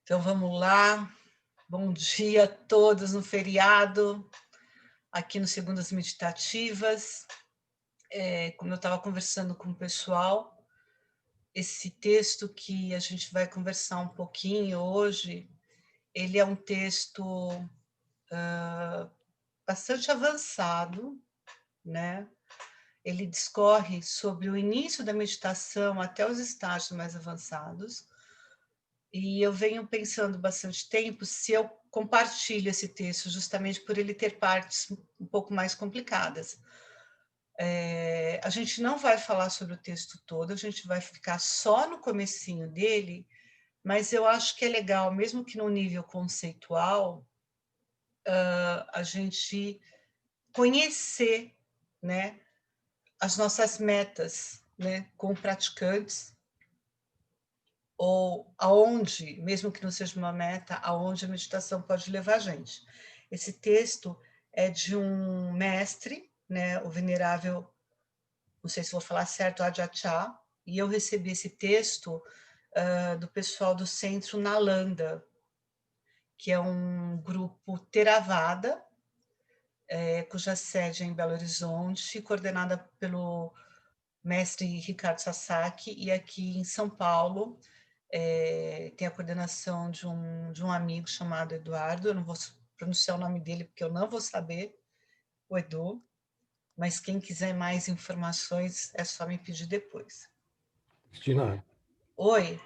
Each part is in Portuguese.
Então vamos lá. Bom dia a todos no feriado, aqui no Segundas Meditativas. Como eu estava conversando com o pessoal, esse texto que a gente vai conversar um pouquinho hoje, ele é um texto bastante avançado, né? Ele discorre sobre o início da meditação até os estágios mais avançados. E eu venho pensando bastante tempo se eu compartilho esse texto, justamente por ele ter partes um pouco mais complicadas. A gente não vai falar sobre o texto todo, a gente vai ficar só no comecinho dele, mas eu acho que é legal, mesmo que no nível conceitual, a gente conhecer, né, as nossas metas, né, como praticantes, ou aonde, mesmo que não seja uma meta, aonde a meditação pode levar a gente. Esse texto é de um mestre, né, o venerável, não sei se vou falar certo, Adyatya, e eu recebi esse texto do pessoal do Centro Nalanda, que é um grupo Theravada, cuja sede é em Belo Horizonte, coordenada pelo mestre Ricardo Sasaki, e aqui em São Paulo, tem a coordenação de um amigo chamado Eduardo, eu não vou pronunciar o nome dele porque eu não vou saber, o Edu, mas quem quiser mais informações é só me pedir depois. Cristina, Oi,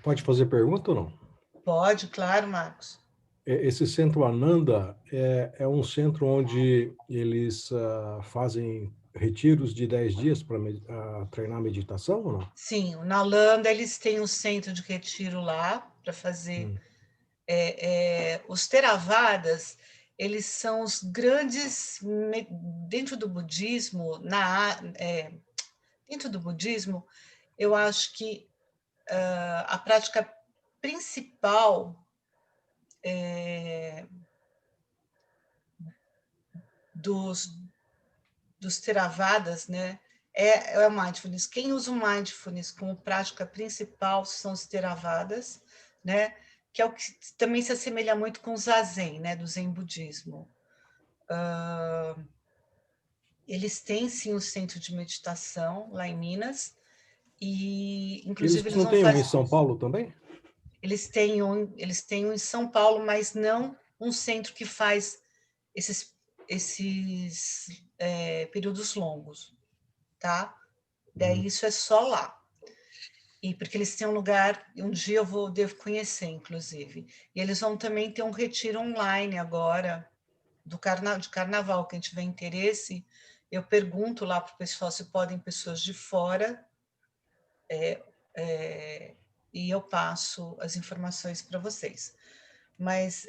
pode fazer pergunta ou não? pode, claro, Marcos. Esse centro Ananda é um centro onde eles fazem retiros de 10 dias para treinar meditação ou não? Sim, na Holanda eles têm um centro de retiro lá para fazer. Hum. Os Theravadas, eles são os grandes, dentro do budismo, dentro do budismo, eu acho que a prática principal dos, dos Theravadas, né, é o mindfulness. Quem usa o mindfulness como prática principal são os Theravadas, né, que é o que também se assemelha muito com o Zazen, né, do Zen budismo. Eles têm sim um centro de meditação lá em Minas e, Eles inclusive, eles não vão têm um em fazer. São Paulo também? Eles têm um em São Paulo, mas não um centro que faz esses períodos longos, tá? Daí Hum. isso é só lá. E porque eles têm um lugar, um dia devo conhecer, inclusive. E eles vão também ter um retiro online agora, de carnaval, quem tiver interesse, eu pergunto lá para o pessoal se podem pessoas de fora, e eu passo as informações para vocês. Mas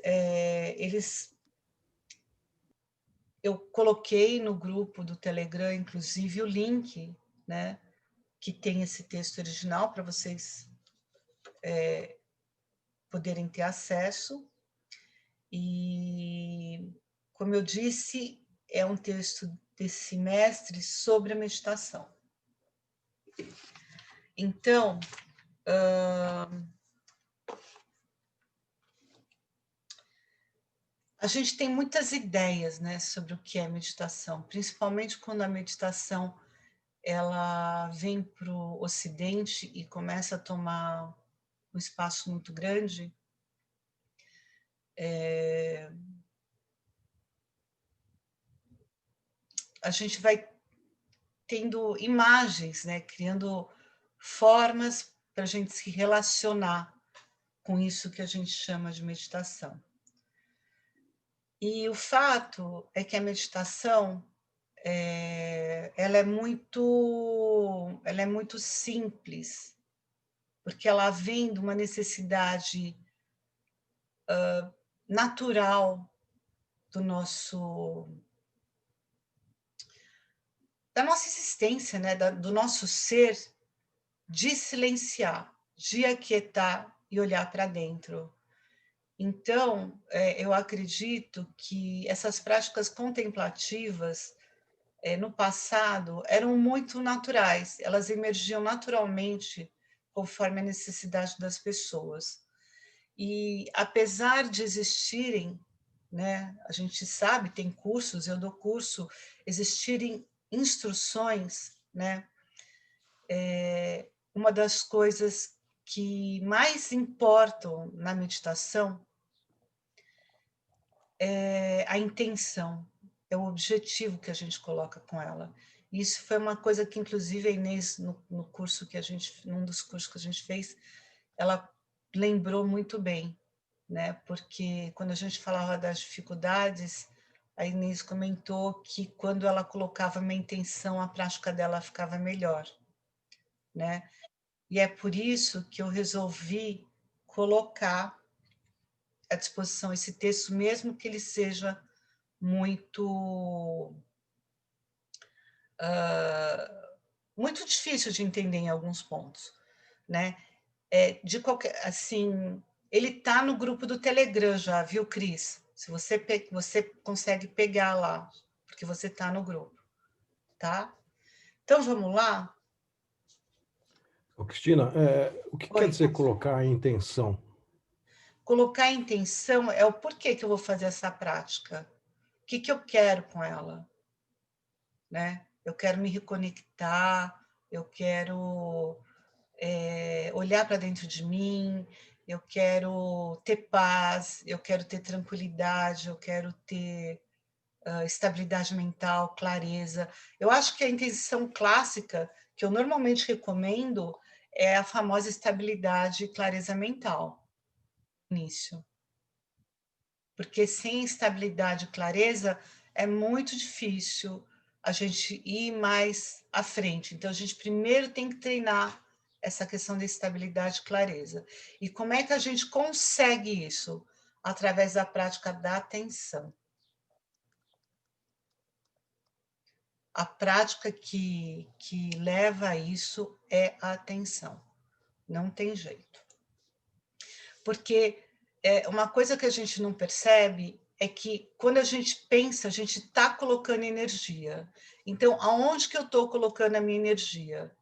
eu coloquei no grupo do Telegram, inclusive, o link, né, que tem esse texto original para vocês poderem ter acesso. E, como eu disse, é um texto desse mestre sobre a meditação. Então, a gente tem muitas ideias, né, sobre o que é meditação, principalmente quando a meditação ela vem para o Ocidente e começa a tomar um espaço muito grande. A gente vai tendo imagens, né, criando formas para a gente se relacionar com isso que a gente chama de meditação. E o fato é que a meditação ela é muito simples, porque ela vem de uma necessidade natural do nosso da nossa existência, né, do nosso ser, de silenciar, de aquietar e olhar para dentro. Então, eu acredito que essas práticas contemplativas, no passado, eram muito naturais, elas emergiam naturalmente conforme a necessidade das pessoas. E apesar de existirem, né, a gente sabe, tem cursos, eu dou curso, existirem instruções, né, uma das coisas que mais importam na meditação é a intenção, é o objetivo que a gente coloca com ela. Isso foi uma coisa que, inclusive, a Inês, no curso que a gente, num dos cursos que a gente fez, ela lembrou muito bem, né? Porque quando a gente falava das dificuldades, a Inês comentou que quando ela colocava uma intenção, a prática dela ficava melhor, né? E é por isso que eu resolvi colocar à disposição esse texto, mesmo que ele seja muito muito difícil de entender em alguns pontos, né? De qualquer, assim, ele está no grupo do Telegram já, viu, Cris? Se você consegue pegar lá, porque você está no grupo, tá? Então vamos lá? Ô, Cristina, o que quer Oi. dizer colocar a intenção? Colocar a intenção é o porquê que eu vou fazer essa prática. O que eu quero com ela, né? Eu quero me reconectar, eu quero olhar para dentro de mim, eu quero ter paz, eu quero ter tranquilidade, eu quero ter estabilidade mental, clareza. Eu acho que a intenção clássica, que eu normalmente recomendo, é a famosa estabilidade e clareza mental, início. Porque sem estabilidade e clareza é muito difícil a gente ir mais à frente. Então, a gente primeiro tem que treinar essa questão da estabilidade e clareza. E como é que a gente consegue isso? Através da prática da atenção. A prática que leva a isso é a atenção. Não tem jeito. Porque uma coisa que a gente não percebe é que quando a gente pensa, a gente está colocando energia. Então, aonde que eu estou colocando a minha energia?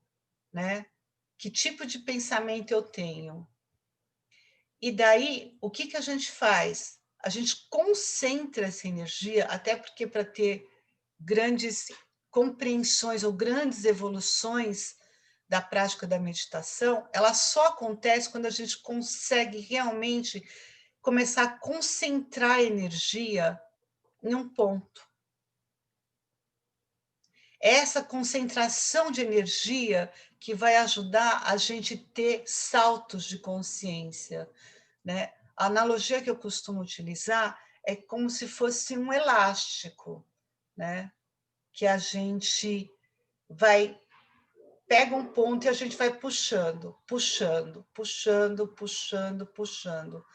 Né? Que tipo de pensamento eu tenho? E daí, o que a gente faz? A gente concentra essa energia, até porque para ter grandes compreensões ou grandes evoluções da prática da meditação, ela só acontece quando a gente consegue realmente começar a concentrar a energia em um ponto. Essa concentração de energia que vai ajudar a gente ter saltos de consciência, né? A analogia que eu costumo utilizar é como se fosse um elástico, né? Que a gente vai pega um ponto e a gente vai puxando, puxando, puxando, puxando, puxando,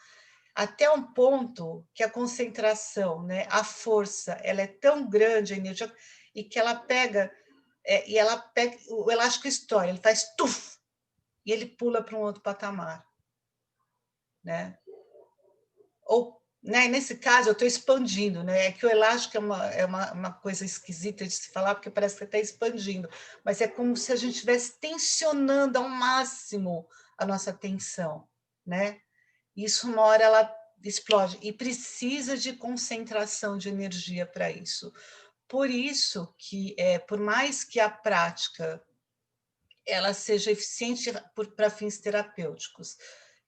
até um ponto que a concentração, né, a força, ela é tão grande, a energia, e que ela pega, e ela pega, o elástico estoura, ele faz tuf, e ele pula para um outro patamar, né? Ou, né, nesse caso, eu estou expandindo, né? É que o elástico uma coisa esquisita de se falar, porque parece que está expandindo, mas é como se a gente estivesse tensionando ao máximo a nossa tensão, né? Isso, uma hora, ela explode, e precisa de concentração de energia para isso. Por isso que, por mais que a prática ela seja eficiente para fins terapêuticos,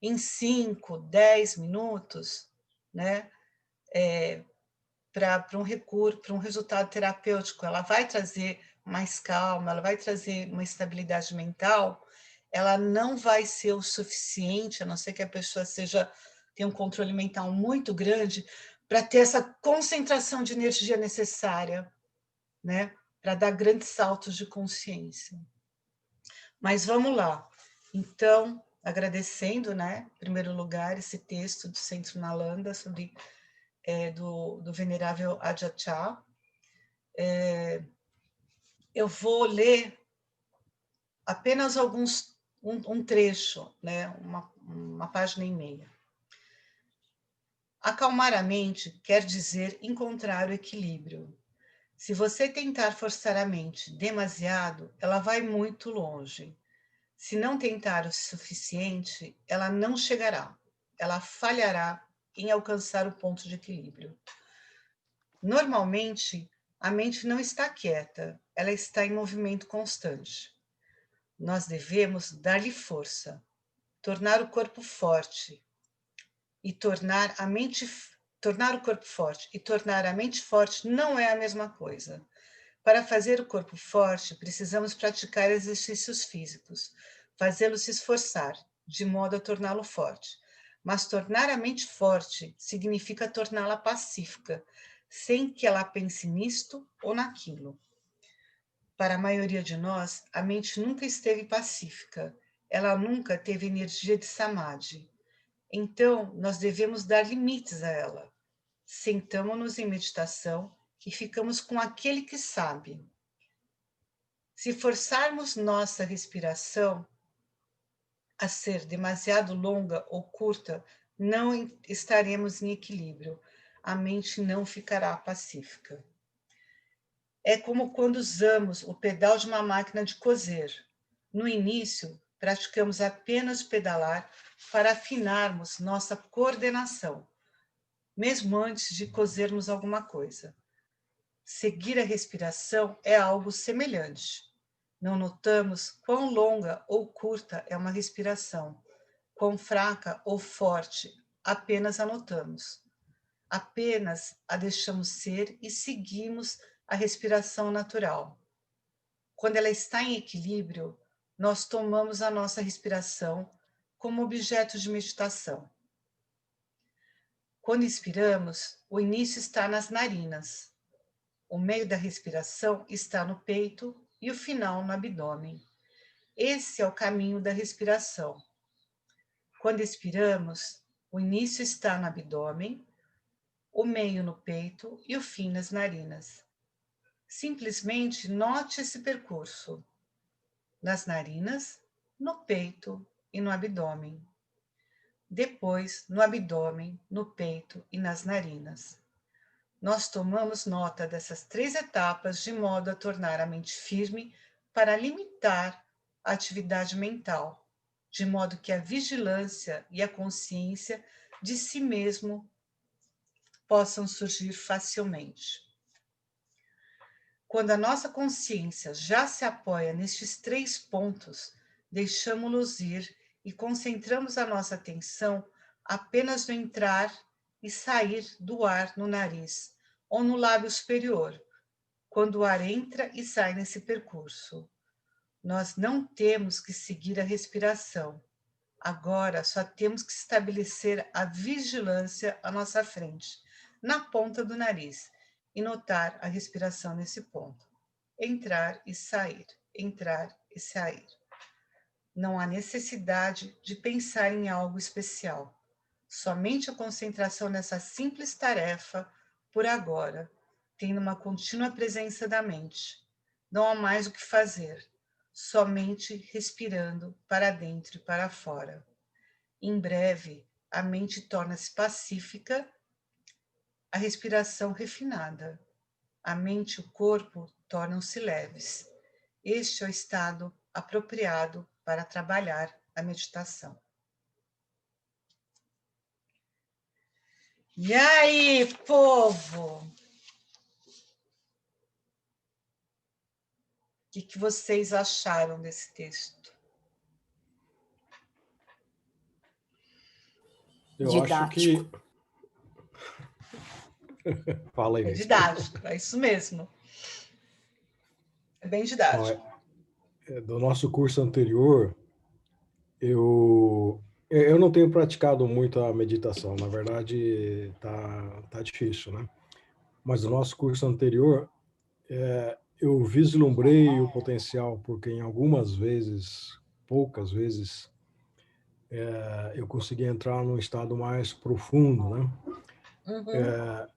em 5, 10 minutos, né? Para um recurso, para um resultado terapêutico, ela vai trazer mais calma, ela vai trazer uma estabilidade mental, ela não vai ser o suficiente, a não ser que a pessoa tenha um controle mental muito grande, para ter essa concentração de energia necessária, né? Para dar grandes saltos de consciência. Mas vamos lá. Então, agradecendo, né, em primeiro lugar, esse texto do Centro Nalanda sobre do venerável Ajahn Chah. Eu vou ler apenas um trecho, né, uma página e meia. Acalmar a mente quer dizer encontrar o equilíbrio. Se você tentar forçar a mente demasiado, ela vai muito longe. Se não tentar o suficiente, ela não chegará. ela falhará em alcançar o ponto de equilíbrio. Normalmente, a mente não está quieta, ela está em movimento constante. Nós devemos dar-lhe força, tornar o corpo forte e tornar o corpo forte e tornar a mente forte não é a mesma coisa. Para fazer o corpo forte, precisamos praticar exercícios físicos, fazê-lo se esforçar, de modo a torná-lo forte. Mas tornar a mente forte significa torná-la pacífica, sem que ela pense nisto ou naquilo. Para a maioria de nós, a mente nunca esteve pacífica, ela nunca teve energia de samadhi. Então, nós devemos dar limites a ela. Sentamos-nos em meditação e ficamos com aquele que sabe. Se forçarmos nossa respiração a ser demasiado longa ou curta, não estaremos em equilíbrio. A mente não ficará pacífica. É como quando usamos o pedal de uma máquina de coser. No início, praticamos apenas pedalar para afinarmos nossa coordenação, mesmo antes de cozermos alguma coisa. Seguir a respiração é algo semelhante. Não notamos quão longa ou curta é uma respiração, quão fraca ou forte, apenas a notamos. Apenas a deixamos ser e seguimos a respiração natural. Quando ela está em equilíbrio, nós tomamos a nossa respiração como objeto de meditação. Quando inspiramos, o início está nas narinas, o meio da respiração está no peito e o final no abdômen. Esse é o caminho da respiração. Quando expiramos, o início está no abdômen, o meio no peito e o fim nas narinas. Simplesmente note esse percurso, nas narinas, no peito e no abdômen. Depois, no abdômen, no peito e nas narinas. Nós tomamos nota dessas 3 etapas de modo a tornar a mente firme para limitar a atividade mental, de modo que a vigilância e a consciência de si mesmo possam surgir facilmente. Quando a nossa consciência já se apoia nestes 3 pontos, deixamos-los ir e concentramos a nossa atenção apenas no entrar e sair do ar no nariz ou no lábio superior, quando o ar entra e sai nesse percurso. Nós não temos que seguir a respiração. Agora só temos que estabelecer a vigilância à nossa frente, na ponta do nariz, e notar a respiração nesse ponto. Entrar e sair, entrar e sair. Não há necessidade de pensar em algo especial. Somente a concentração nessa simples tarefa, por agora, tendo uma contínua presença da mente. Não há mais o que fazer, somente respirando para dentro e para fora. Em breve, a mente torna-se pacífica, a respiração refinada. A mente e o corpo tornam-se leves. Este é o estado apropriado para trabalhar a meditação. E aí, povo? O que vocês acharam desse texto? Eu Didático. acho que... Fala aí, É didático, é isso mesmo. É bem didático. Do nosso curso anterior, eu não tenho praticado muito a meditação, na verdade tá difícil, né? Mas do nosso curso anterior, eu vislumbrei o potencial, porque em algumas vezes, poucas vezes, eu consegui entrar num estado mais profundo, né?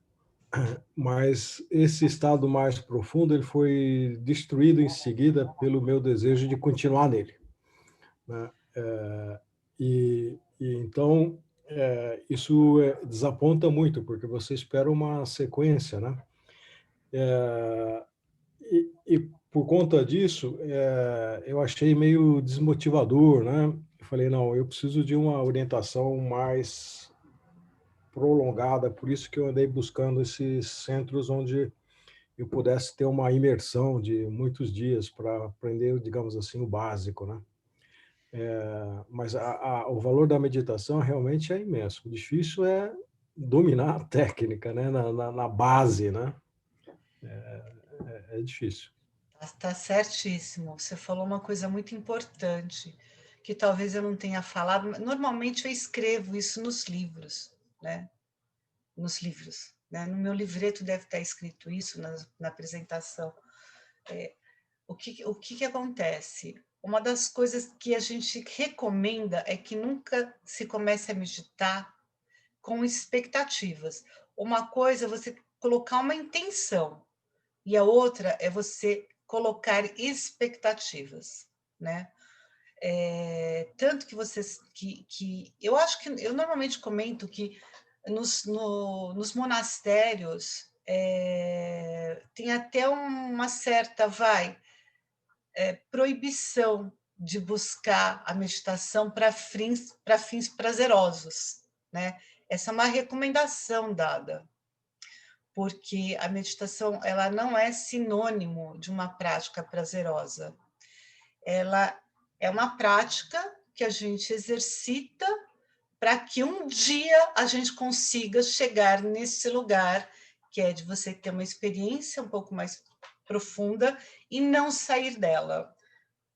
Mas esse estado mais profundo ele foi destruído em seguida pelo meu desejo de continuar nele, né? E então isso desaponta muito, porque você espera uma sequência, né? E por conta disso, eu achei meio desmotivador, né? eu falei, não, eu preciso de uma orientação mais prolongada, por isso que eu andei buscando esses centros onde eu pudesse ter uma imersão de muitos dias para aprender, digamos assim, o básico, né? Mas o valor da meditação realmente é imenso. O difícil é dominar a técnica, né? Na base, né? É difícil. Tá certíssimo. Você falou uma coisa muito importante, que talvez eu não tenha falado. Normalmente eu escrevo isso nos livros, né? Nos livros, né? No meu livreto deve estar escrito isso na apresentação. O que acontece? Uma das coisas que a gente recomenda é que nunca se comece a meditar com expectativas. Uma coisa é você colocar uma intenção, e a outra é você colocar expectativas, né? Tanto que vocês que eu acho que eu normalmente comento que nos monastérios tem até uma certa proibição de buscar a meditação para fins prazerosos, né? Essa é uma recomendação dada, porque a meditação ela não é sinônimo de uma prática prazerosa. Ela é uma prática que a gente exercita para que um dia a gente consiga chegar nesse lugar que é de você ter uma experiência um pouco mais profunda e não sair dela.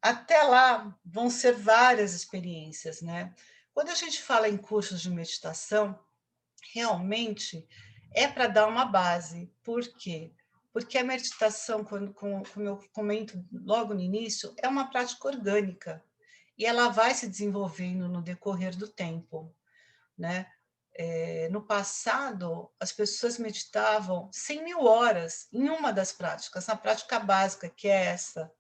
Até lá vão ser várias experiências, né? Quando a gente fala em cursos de meditação, realmente é para dar uma base. Por quê? Porque a meditação, como eu comento logo no início, é uma prática orgânica e ela vai se desenvolvendo no decorrer do tempo, né? No passado, as pessoas meditavam 100.000 horas em uma das práticas, na prática básica, que é essa,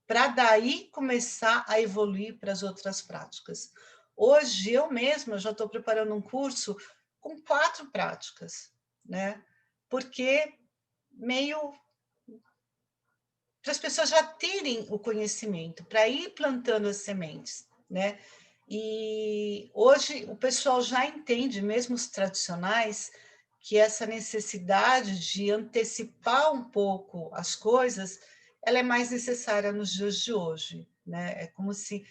para daí começar a evoluir para as outras práticas. Hoje, eu mesma já estou preparando um curso com 4 práticas, né? Porque meio para as pessoas já terem o conhecimento, para ir plantando as sementes, né? E hoje o pessoal já entende, mesmo os tradicionais, que essa necessidade de antecipar um pouco as coisas, ela é mais necessária nos dias de hoje, né? É como se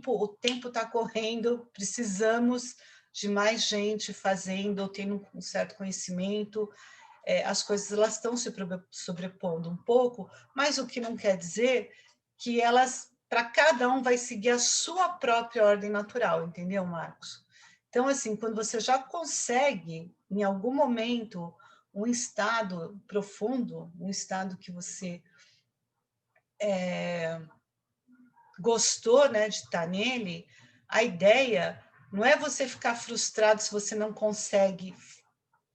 o tempo está correndo, precisamos de mais gente fazendo, tendo um certo conhecimento, as coisas elas estão se sobrepondo um pouco, mas o que não quer dizer que elas, para cada um, vai seguir a sua própria ordem natural, entendeu, Marcos? Então, assim, quando você já consegue, em algum momento, um estado profundo, um estado que você gostou, né, de estar nele, a ideia não é você ficar frustrado se você não consegue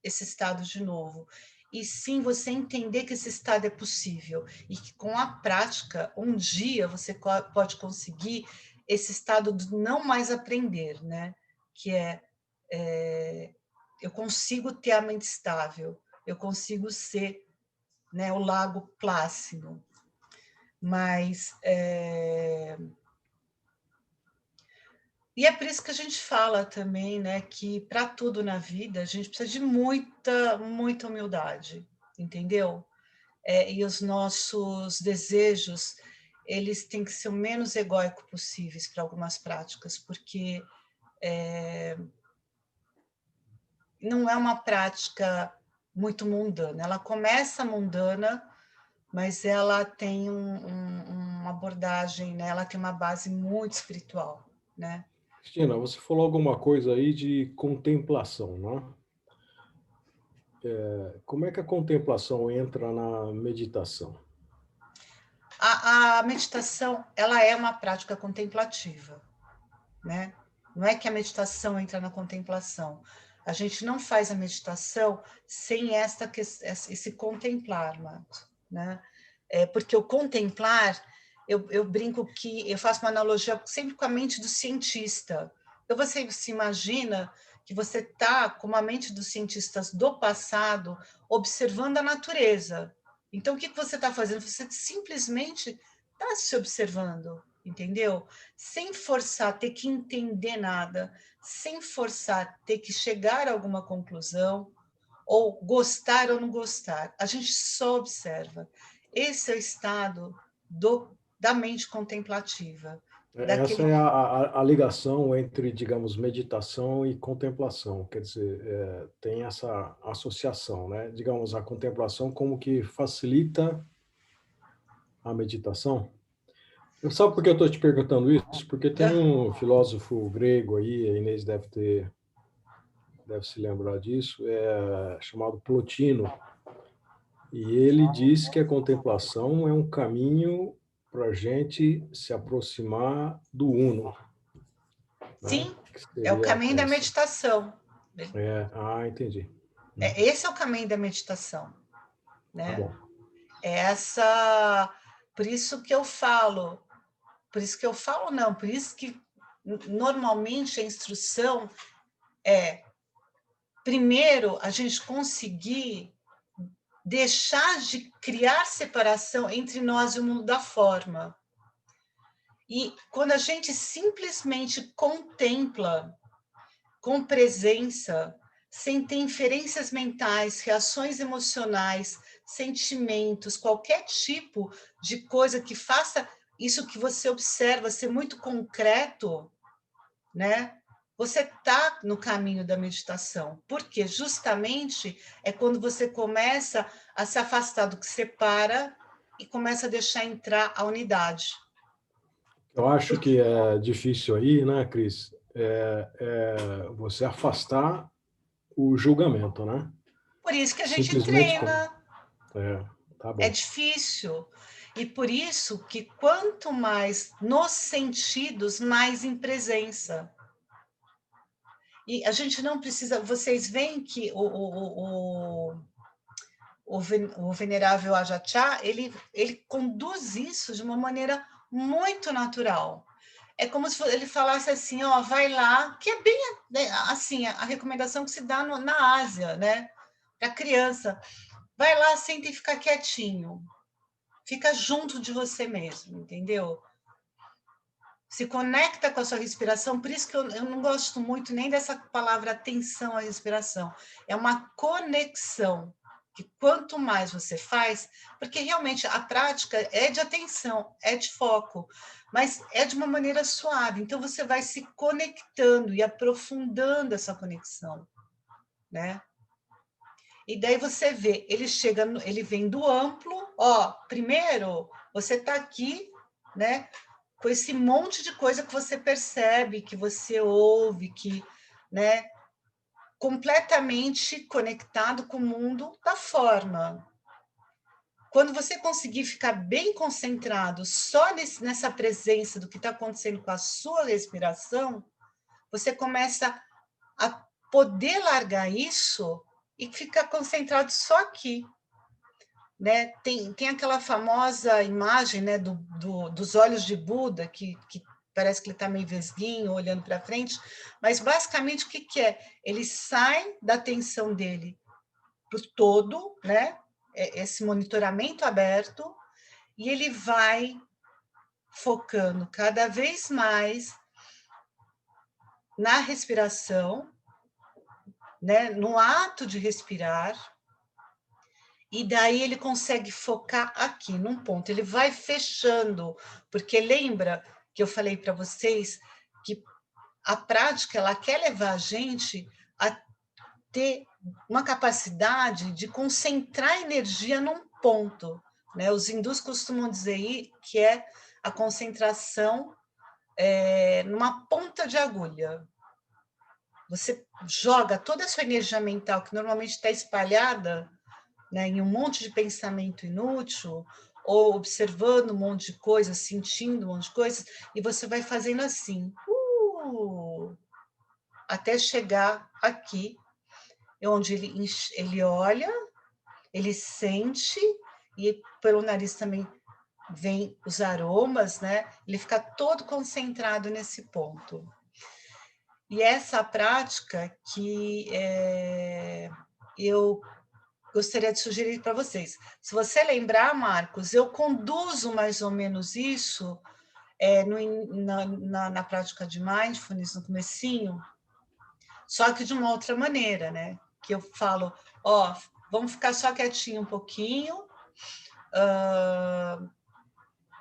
esse estado de novo, e sim você entender que esse estado é possível e que com a prática, um dia você pode conseguir esse estado de não mais aprender, né? Que eu consigo ter a mente estável, eu consigo ser, né, o lago plácido, mas e é por isso que a gente fala também, né, que para tudo na vida a gente precisa de muita, muita humildade, entendeu? E os nossos desejos, eles têm que ser o menos egóicos possíveis para algumas práticas, porque não é uma prática muito mundana. Ela começa mundana, mas ela tem uma abordagem, né? Ela tem uma base muito espiritual, né? Cristina, você falou alguma coisa aí de contemplação, né? Como é que a contemplação entra na meditação? A meditação, ela é uma prática contemplativa, né? Não é que a meditação entra na contemplação. A gente não faz a meditação sem esse contemplar, Marcos, né? Porque o contemplar, eu brinco que eu faço uma analogia sempre com a mente do cientista. Então você se imagina que você está com a mente dos cientistas do passado observando a natureza. Então o que você está fazendo? Você simplesmente está se observando, entendeu? Sem forçar ter que entender nada, sem forçar ter que chegar a alguma conclusão, ou gostar ou não gostar. A gente só observa. Esse é o estado da mente contemplativa, Essa daquele. é a ligação entre, digamos, meditação e contemplação. Quer dizer, tem essa associação, né? Digamos, a contemplação como que facilita a meditação. Sabe por que eu estou te perguntando isso? Porque tem um filósofo grego aí, a Inês deve se lembrar disso, chamado Plotino, e ele diz que a contemplação é um caminho para a gente se aproximar do uno, né? Sim, Que é o seria caminho da meditação. entendi. Esse é o caminho da meditação, Tá né? bom. É essa, por isso que eu falo, não, por isso que normalmente a instrução é primeiro a gente conseguir deixar de criar separação entre nós e o mundo da forma. E quando a gente simplesmente contempla com presença, sem ter inferências mentais, reações emocionais, sentimentos, qualquer tipo de coisa que faça isso que você observa ser muito concreto, né? Você está no caminho da meditação, porque justamente é quando você começa a se afastar do que separa e começa a deixar entrar a unidade. Eu acho Porque, que é difícil aí, né, Cris? Você afastar o julgamento, né? por isso que a gente Simplesmente com. treina, É, tá é bom. difícil. E por isso que quanto mais nos sentidos, mais em presença. E a gente não precisa. Vocês veem que o venerável Ajachá, ele conduz isso de uma maneira muito natural. É como se ele falasse assim, ó, vai lá, que é bem assim, a recomendação que se dá na Ásia, né? Para criança. Vai lá, senta e fica quietinho. Fica junto de você mesmo, entendeu? Se conecta com a sua respiração, por isso que eu não gosto muito nem dessa palavra atenção à respiração. É uma conexão, que quanto mais você faz, porque realmente a prática é de atenção, é de foco, mas é de uma maneira suave. Então você vai se conectando e aprofundando essa conexão, né? E daí você vê, ele vem do amplo, ó, primeiro você está aqui, né, com esse monte de coisa que você percebe, que você ouve, que, né, completamente conectado com o mundo da forma. Quando você conseguir ficar bem concentrado só nessa presença do que está acontecendo com a sua respiração, você começa a poder largar isso e ficar concentrado só aqui. Né? Tem aquela famosa imagem, né, dos olhos de Buda, que parece que ele está meio vesguinho, olhando para frente, mas basicamente o que é? Ele sai da atenção dele para o todo, né? Esse monitoramento aberto, e ele vai focando cada vez mais na respiração, né? No ato de respirar, e daí ele consegue focar aqui, num ponto. Ele vai fechando, porque lembra que eu falei para vocês que a prática ela quer levar a gente a ter uma capacidade de concentrar energia num ponto. Né? Os hindus costumam dizer que é a concentração numa ponta de agulha. Você joga toda a sua energia mental, que normalmente está espalhada, né, em um monte de pensamento inútil, ou observando um monte de coisas, sentindo um monte de coisas, e você vai fazendo assim, até chegar aqui, onde ele olha, ele sente, e pelo nariz também vem os aromas, né? Ele fica todo concentrado nesse ponto. E essa prática que eu gostaria de sugerir para vocês. Se você lembrar, Marcos, eu conduzo mais ou menos isso na prática de Mindfulness, no comecinho, só que de uma outra maneira, né? Que eu falo, ó, vamos ficar só quietinho um pouquinho,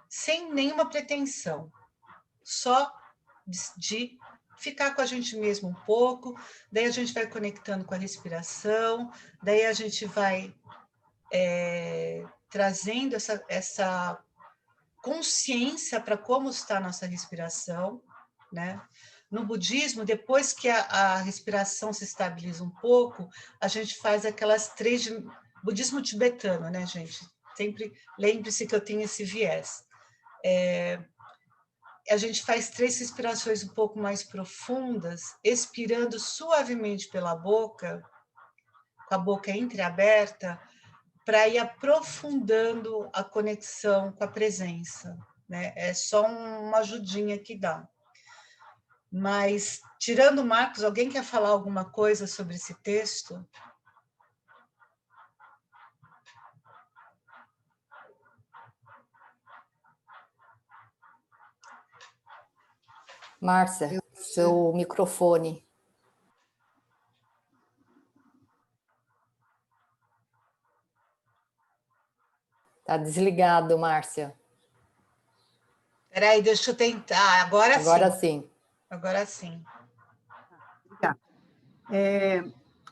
sem nenhuma pretensão, só de ficar com a gente mesmo um pouco, daí a gente vai conectando com a respiração, daí a gente vai trazendo essa consciência para como está a nossa respiração, né? No budismo, depois que a respiração se estabiliza um pouco, a gente faz aquelas 3... Budismo tibetano, né, gente? Sempre lembre-se que eu tenho esse viés. A gente faz 3 respirações um pouco mais profundas, expirando suavemente pela boca, com a boca entreaberta, para ir aprofundando a conexão com a presença, né? É só uma ajudinha que dá. Mas, tirando o Marcos, alguém quer falar alguma coisa sobre esse texto? Márcia, seu microfone. Tá desligado, Márcia. Espera aí, deixa eu tentar. Agora sim. Agora sim. Agora sim.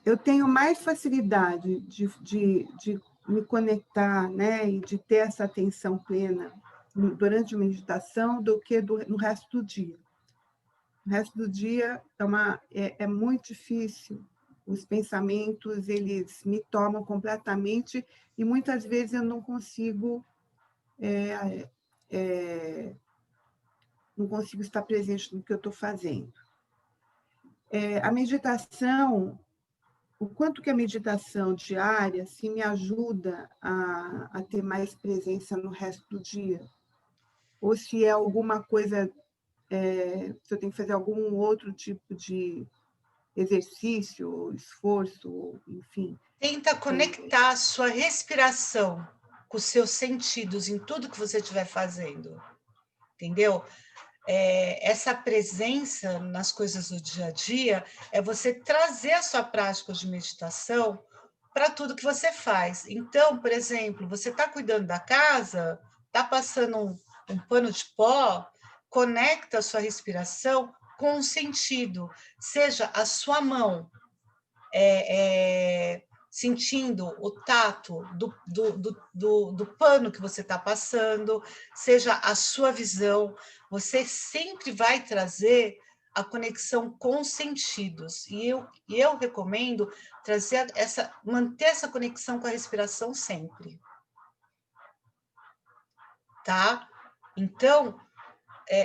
Eu tenho mais facilidade de me conectar, né, e de ter essa atenção plena durante a meditação do que no resto do dia. O resto do dia é muito difícil. Os pensamentos, eles me tomam completamente e muitas vezes eu não consigo estar presente no que eu estou fazendo. A meditação, o quanto que a meditação diária se me ajuda a ter mais presença no resto do dia, ou se é alguma coisa, se eu tenho que fazer algum outro tipo de exercício, esforço, enfim. Tenta conectar a sua respiração com os seus sentidos em tudo que você estiver fazendo, entendeu? Essa presença nas coisas do dia a dia é você trazer a sua prática de meditação para tudo que você faz. Então, por exemplo, você está cuidando da casa, está passando um pano de pó, conecta a sua respiração com o sentido, seja a sua mão sentindo o tato do pano que você está passando, seja a sua visão, você sempre vai trazer a conexão com os sentidos. E eu recomendo manter essa conexão com a respiração sempre. Tá? Então,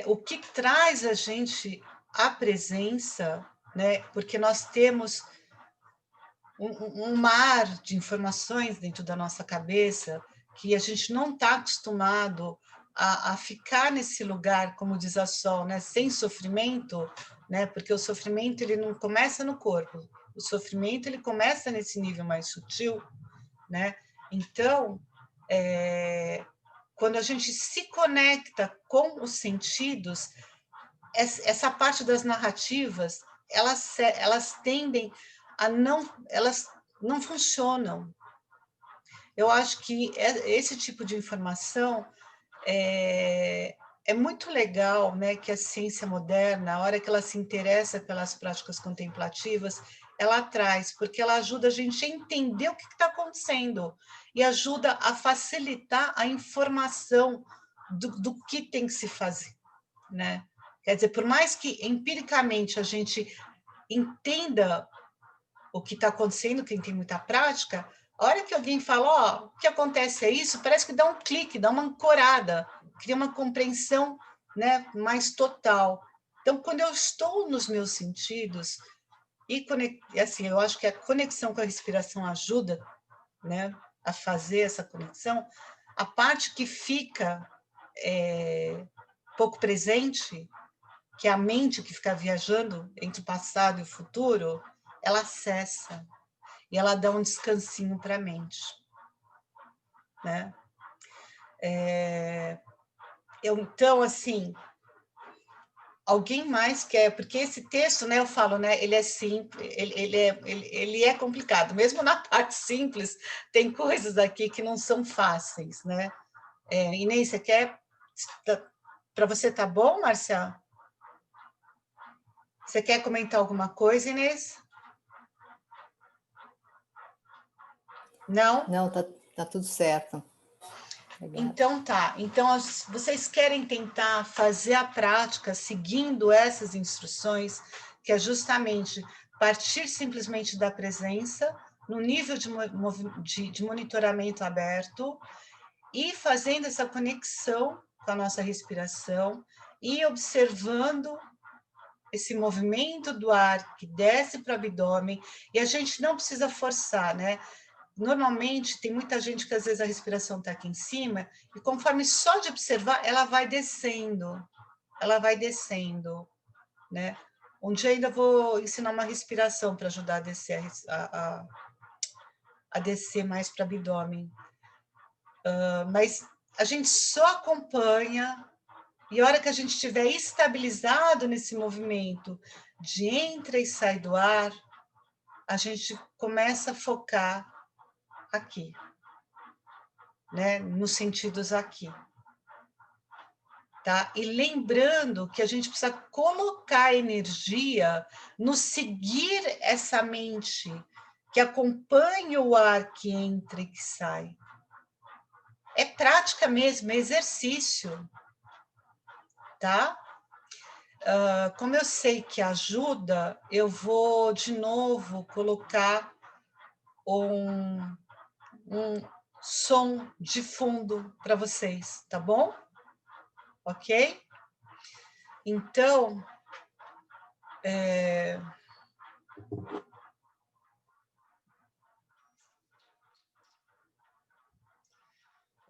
o que traz a gente a presença, né? Porque nós temos um mar de informações dentro da nossa cabeça que a gente não está acostumado a ficar nesse lugar, como diz a Sol, né, sem sofrimento, né, porque o sofrimento ele não começa no corpo, o sofrimento ele começa nesse nível mais sutil, né? Então, quando a gente se conecta com os sentidos, essa parte das narrativas, elas tendem elas não funcionam. Eu acho que esse tipo de informação é muito legal, né, que a ciência moderna, a hora que ela se interessa pelas práticas contemplativas, ela traz, porque ela ajuda a gente a entender o que está acontecendo e ajuda a facilitar a informação do que tem que se fazer, né? Quer dizer, por mais que empiricamente a gente entenda o que está acontecendo, quem tem muita prática, a hora que alguém fala, ó, o que acontece é isso, parece que dá um clique, dá uma ancorada, cria uma compreensão, né, mais total. Então, quando eu estou nos meus sentidos, assim, eu acho que a conexão com a respiração ajuda, né, a fazer essa conexão, a parte que fica pouco presente, que é a mente que fica viajando entre o passado e o futuro, ela cessa e ela dá um descansinho para a mente, né? Então, assim, Alguém mais quer? Porque esse texto, né, eu falo, né, ele é simples, ele é complicado. Mesmo na parte simples, tem coisas aqui que não são fáceis, né? Inês, você quer? Para você tá bom, Marcia? Você quer comentar alguma coisa, Inês? Não? Não, tá tudo certo. Obrigada. Então tá. Então vocês querem tentar fazer a prática seguindo essas instruções, que é justamente partir simplesmente da presença, no nível de monitoramento aberto, e fazendo essa conexão com a nossa respiração e observando esse movimento do ar que desce para o abdômen, e a gente não precisa forçar, né? Normalmente, tem muita gente que às vezes a respiração está aqui em cima, e conforme só de observar, ela vai descendo, né? Um dia ainda vou ensinar uma respiração para ajudar a descer, a descer mais para o abdômen. Mas a gente só acompanha, e a hora que a gente estiver estabilizado nesse movimento de entra e sai do ar, a gente começa a focar aqui, né? Nos sentidos aqui. Tá? E lembrando que a gente precisa colocar energia no seguir essa mente que acompanha o ar que entra e que sai. É prática mesmo, é exercício. Tá? Como eu sei que ajuda, eu vou de novo colocar um som de fundo para vocês, tá bom? Ok? Então,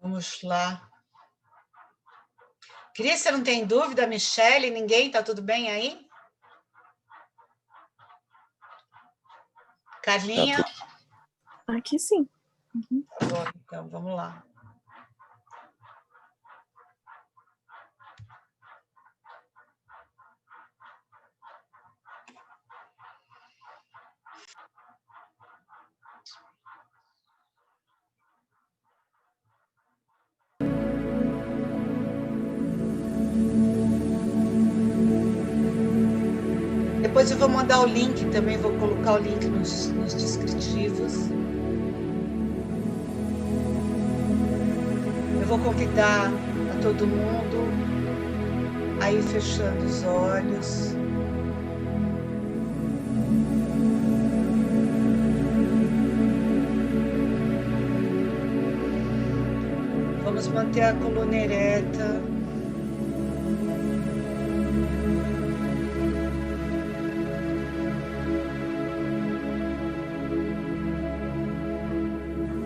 vamos lá. Cris, você não tem dúvida? Michele, ninguém? Tá tudo bem aí? Carlinha? Aqui sim. Uhum. Tá bom, então, vamos lá. Depois eu vou mandar o link também, vou colocar o link nos descritivos. Eu vou convidar a todo mundo a ir fechando os olhos. Vamos manter a coluna ereta.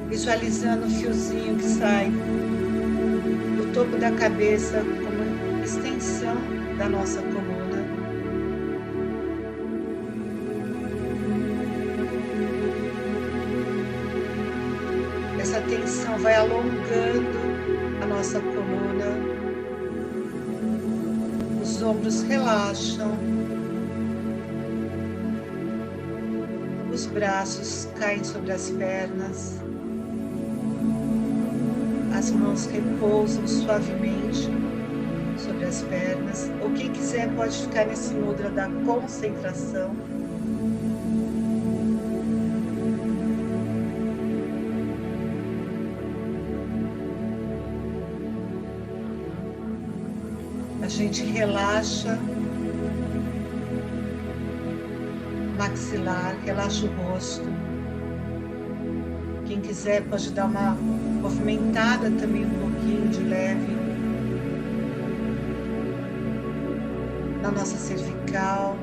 Visualizando o fiozinho que sai do topo da cabeça como extensão da nossa coluna. Essa tensão vai alongando a nossa coluna. Os ombros relaxam. Os braços caem sobre as pernas. As mãos repousam suavemente sobre as pernas. Ou quem quiser pode ficar nesse mudra da concentração. A gente relaxa maxilar, relaxa o rosto. Quem quiser pode dar uma movimentada também um pouquinho de leve na nossa cervical.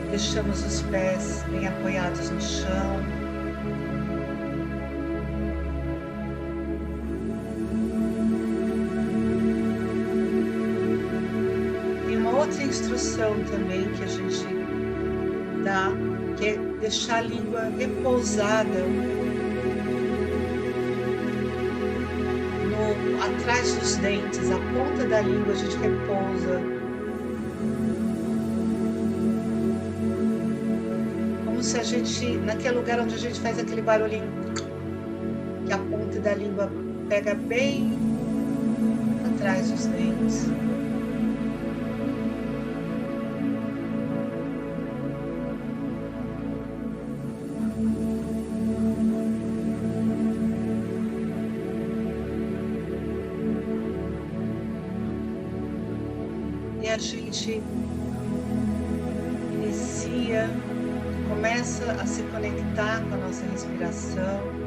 Deixamos os pés bem apoiados no chão. Tem uma outra instrução também que a gente dá, que é deixar a língua repousada no atrás dos dentes, a ponta da língua, a gente repousa. Como se a gente, naquele lugar onde a gente faz aquele barulhinho, que a ponta da língua pega bem atrás dos dentes. E a gente inicia, começa a se conectar com a nossa respiração.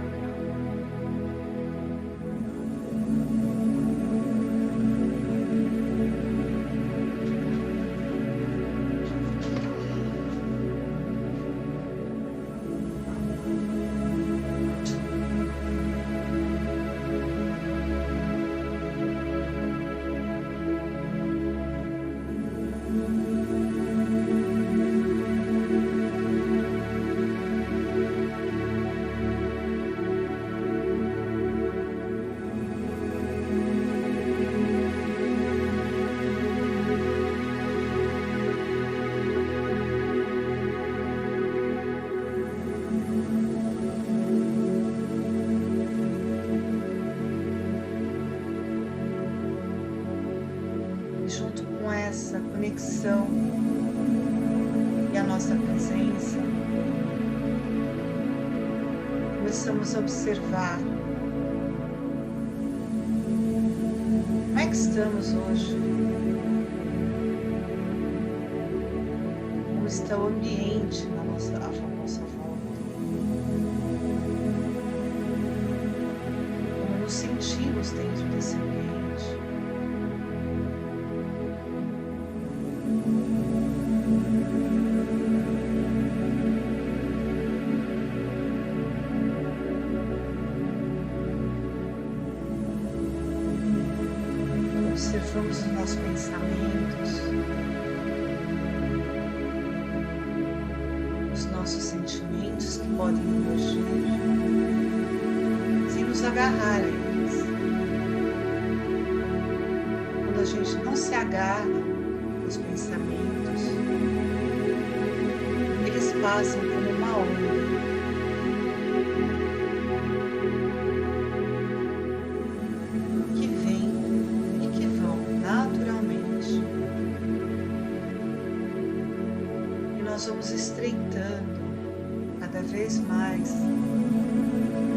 Junto com essa conexão e a nossa presença, começamos a observar como é que estamos hoje, como está o ambiente à nossa volta, como nos sentimos dentro desse ambiente. Observamos os nossos pensamentos, os nossos sentimentos que podem emergir, sem nos agarrar a eles. Quando a gente não se agarra aos pensamentos, eles passam como uma onda. Nós vamos estreitando cada vez mais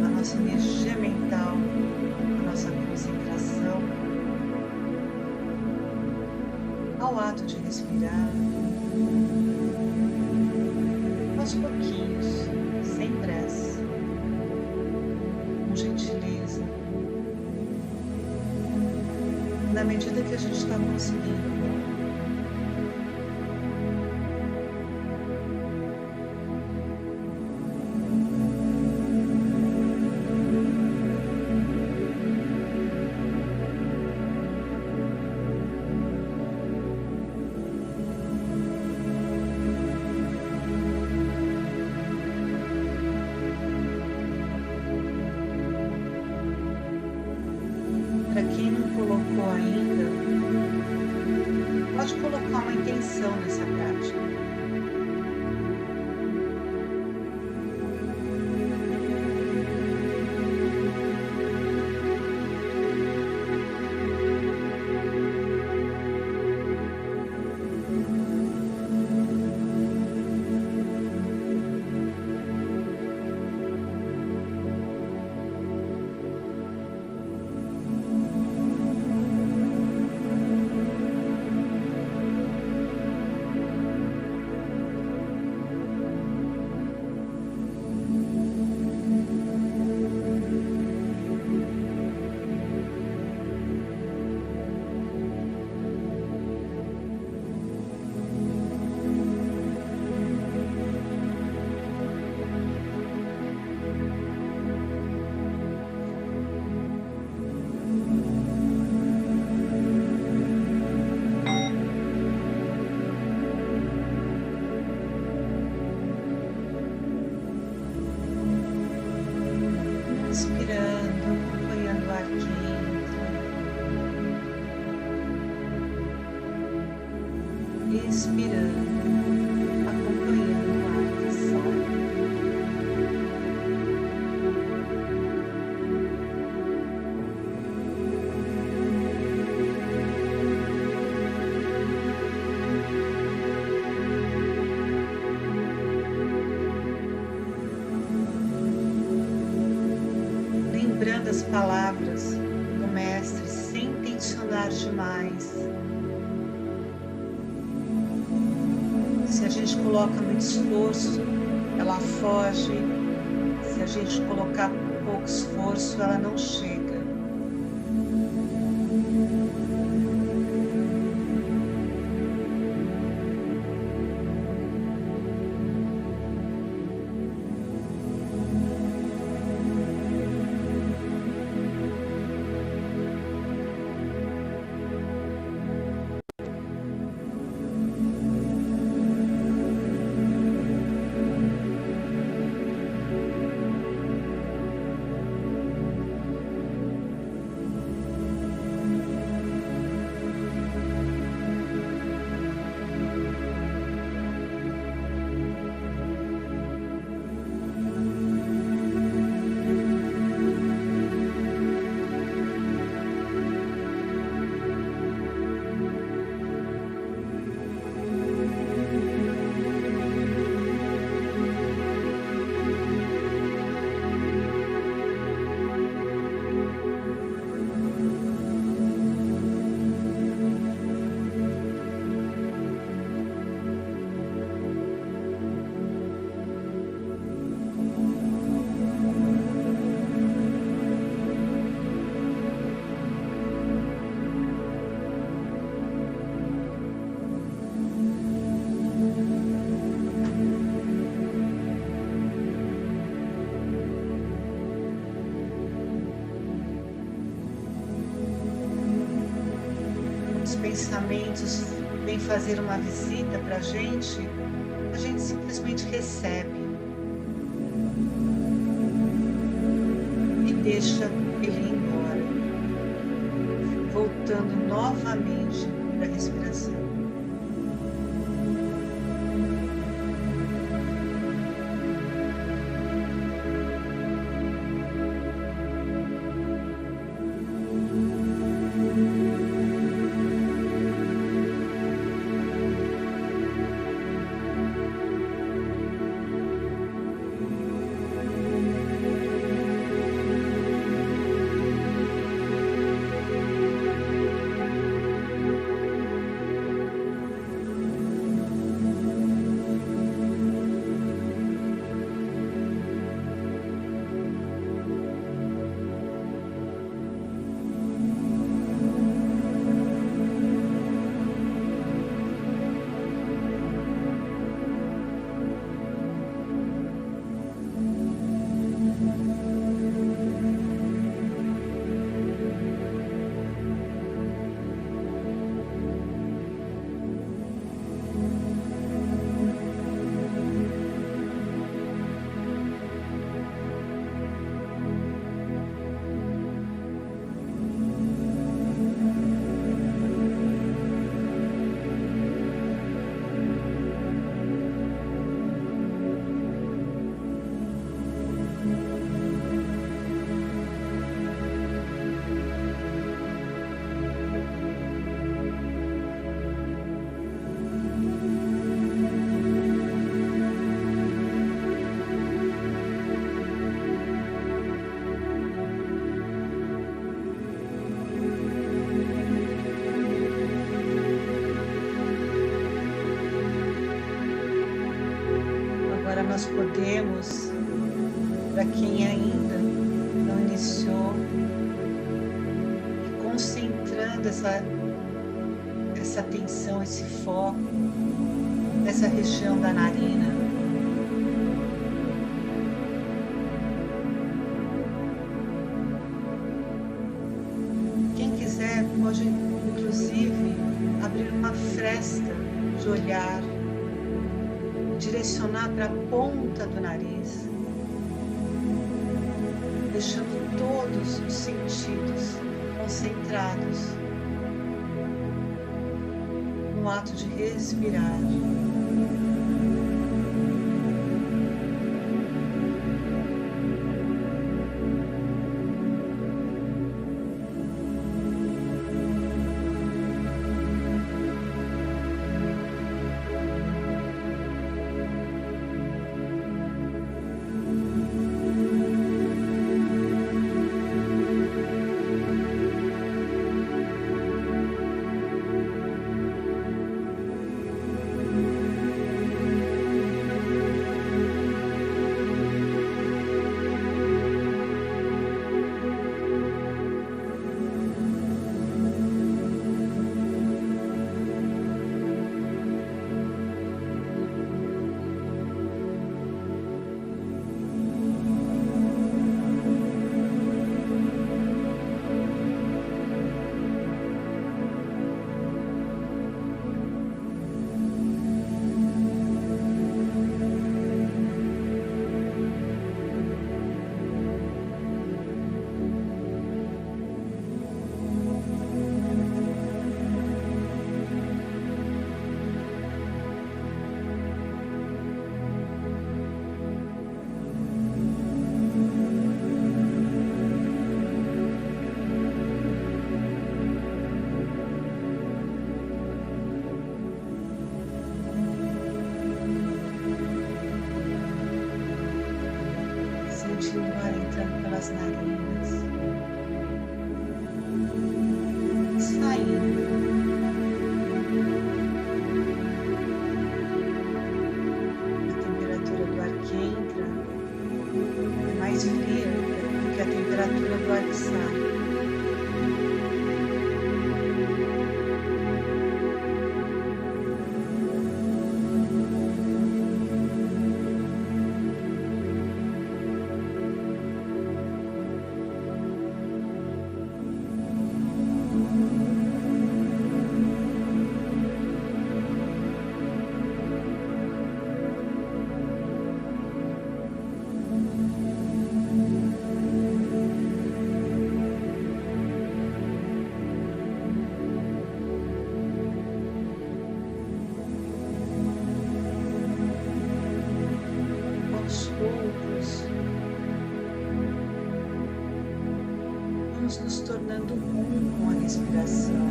a nossa energia mental, a nossa concentração, ao ato de respirar, aos pouquinhos, sem pressa, com gentileza, na medida que a gente está conseguindo. Para quem não colocou ainda, pode colocar uma intenção nessa prática. expirando, acompanhando o ar que sai. Lembrando as palavras do Mestre sem tensionar demais. Se a gente coloca muito esforço, ela foge. Se a gente colocar pouco esforço, ela não chega. Os pensamentos vêm fazer uma visita para a gente simplesmente recebe e deixa ele ir embora, voltando novamente para a respiração. Nós podemos, para quem ainda não iniciou, ir concentrando essa atenção, esse foco nessa região da narina. Quem quiser pode, inclusive, abrir uma fresta de olhar, direcionar para a ponta do nariz, deixando todos os sentidos concentrados no ato de respirar. Sentindo o ar entrando pelas narinas, saindo. A temperatura do ar que entra é mais fria do que a temperatura do ar que sai. Aos poucos, vamos nos tornando um com a respiração.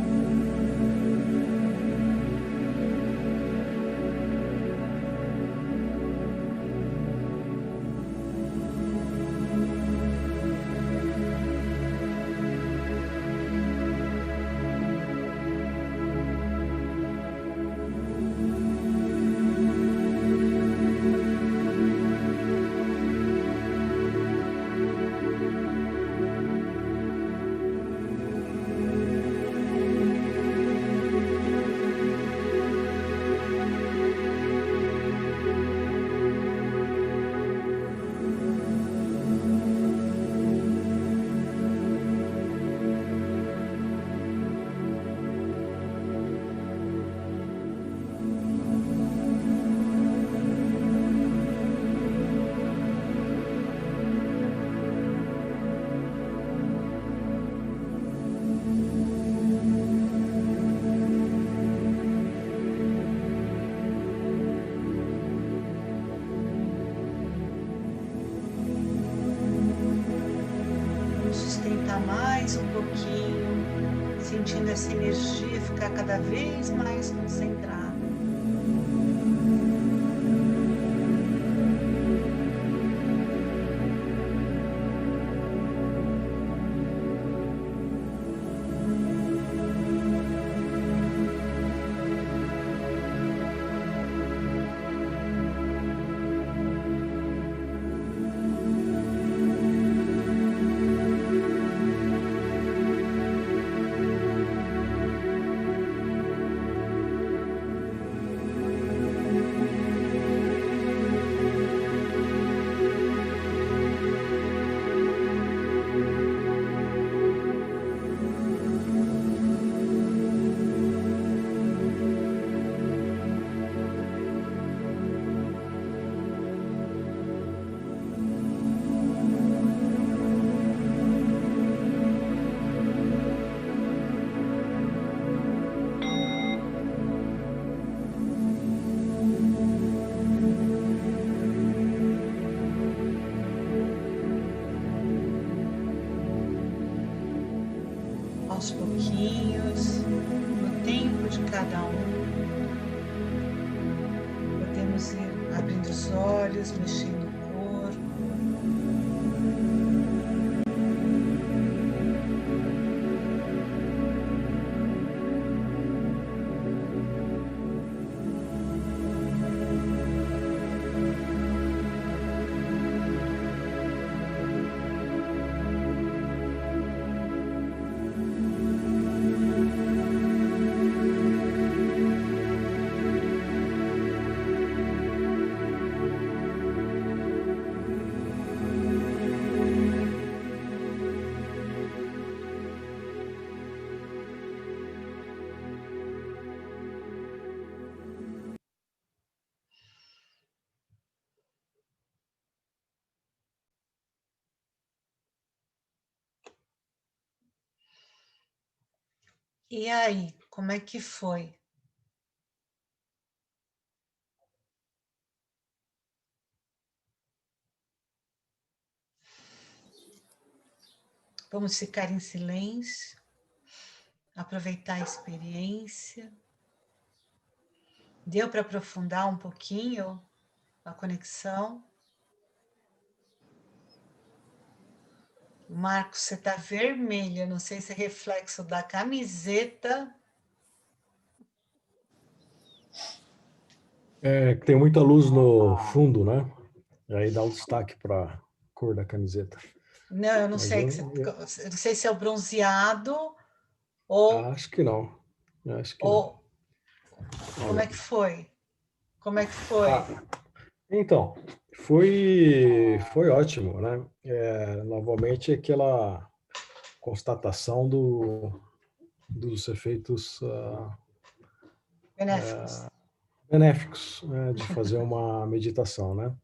Sustentar mais um pouquinho, sentindo essa energia ficar cada vez mais concentrada. abrindo os olhos, mexendo o corpo. E aí, como é que foi? Vamos ficar em silêncio, aproveitar a experiência. Deu para aprofundar um pouquinho a conexão? Marcos, você está vermelha, não sei se é reflexo da camiseta. Que tem muita luz no fundo, né? E aí dá um destaque para a cor da camiseta. Não, eu não Mas sei, eu não sei se é o bronzeado ou, acho que não. Acho que não. como é que foi? Como é que foi? Então, foi ótimo, né? Novamente aquela constatação dos efeitos Benéficos. benéficos, né, de fazer uma meditação, né?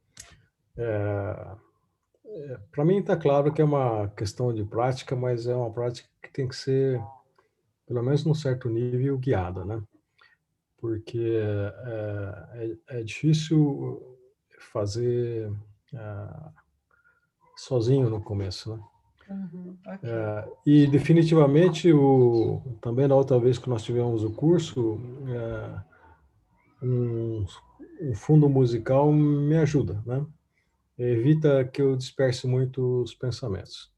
Para mim está claro que é uma questão de prática, mas é uma prática que tem que ser, pelo menos num certo nível, guiada, né? Porque é difícil fazer sozinho no começo, né? Ok. E definitivamente, também da outra vez que nós tivemos o curso, um, um fundo musical me ajuda, né? Evita que eu disperse muito os pensamentos.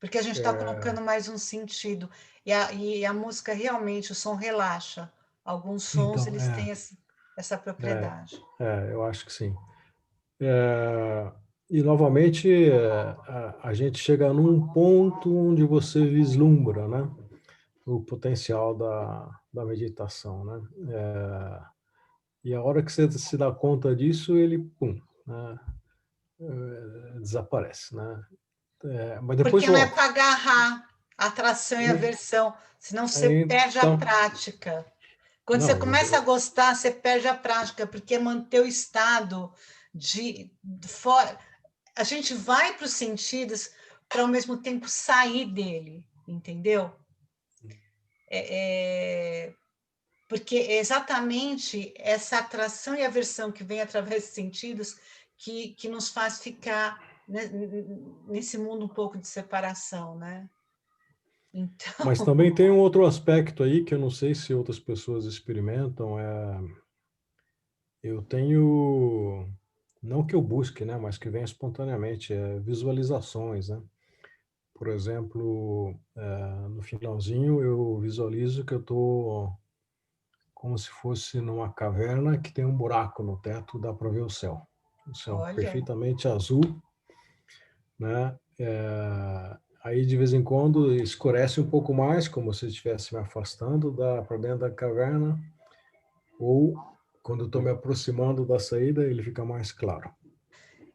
Porque a gente está colocando mais um sentido. E a música realmente, o som relaxa. Alguns sons, Então, eles têm essa propriedade. eu acho que sim. E novamente a gente chega num ponto onde você vislumbra, né, o potencial da meditação, né? E a hora que você se dá conta disso, ele pum, né, desaparece, né? Mas depois Porque não é volta. para agarrar a atração e a aversão, senão você perde a Então, prática. Quando você não, começa a gostar, você perde a prática, porque é manter o estado de fora. A gente vai para os sentidos para ao mesmo tempo sair dele, entendeu? Porque é exatamente essa atração e aversão que vem através dos sentidos que nos faz ficar nesse mundo um pouco de separação, né? Então, mas também tem um outro aspecto aí que eu não sei se outras pessoas experimentam. Eu tenho, não que eu busque, né, mas que vem espontaneamente, visualizações, né? Por exemplo, no finalzinho eu visualizo que eu estou como se fosse numa caverna que tem um buraco no teto, dá para ver o céu. O céu olha, perfeitamente azul, né? Aí de vez em quando escurece um pouco mais, como se estivesse me afastando para dentro da caverna, ou quando eu estou me aproximando da saída, ele fica mais claro.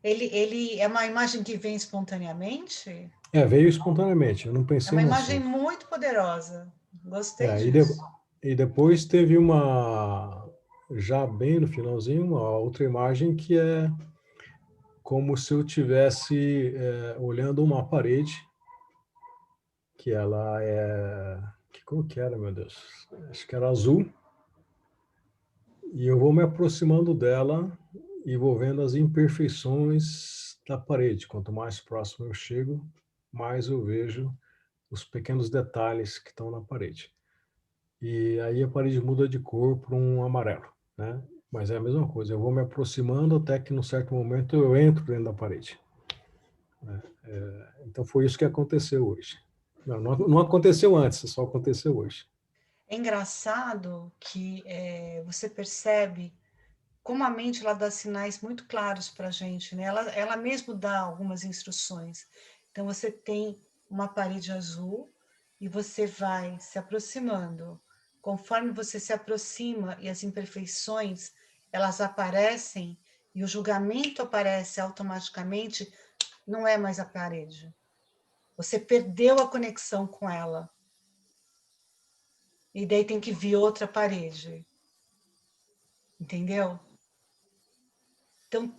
ele é uma imagem que vem espontaneamente? Veio espontaneamente, eu não É pensei uma no imagem assunto. muito poderosa. Gostei É, e, de, disso. e depois teve já bem no finalzinho, uma outra imagem que é como se eu tivesse olhando uma parede, que ela que cor que era, meu Deus? Acho que era azul, e eu vou me aproximando dela e vou vendo as imperfeições da parede. Quanto mais próximo eu chego, mais eu vejo os pequenos detalhes que estão na parede. E aí a parede muda de cor para um amarelo, né? mas é a mesma coisa. Eu vou me aproximando até que, num certo momento, eu entro dentro da parede. Então, foi isso que aconteceu hoje. Não aconteceu antes, só aconteceu hoje. É engraçado que você percebe como a mente ela dá sinais muito claros para a gente, né? Ela mesmo dá algumas instruções. Então, você tem uma parede azul e você vai se aproximando. Conforme você se aproxima e as imperfeições, elas aparecem e o julgamento aparece automaticamente, não é mais a parede. Você perdeu a conexão com ela. E daí tem que vir outra parede. Entendeu? Então,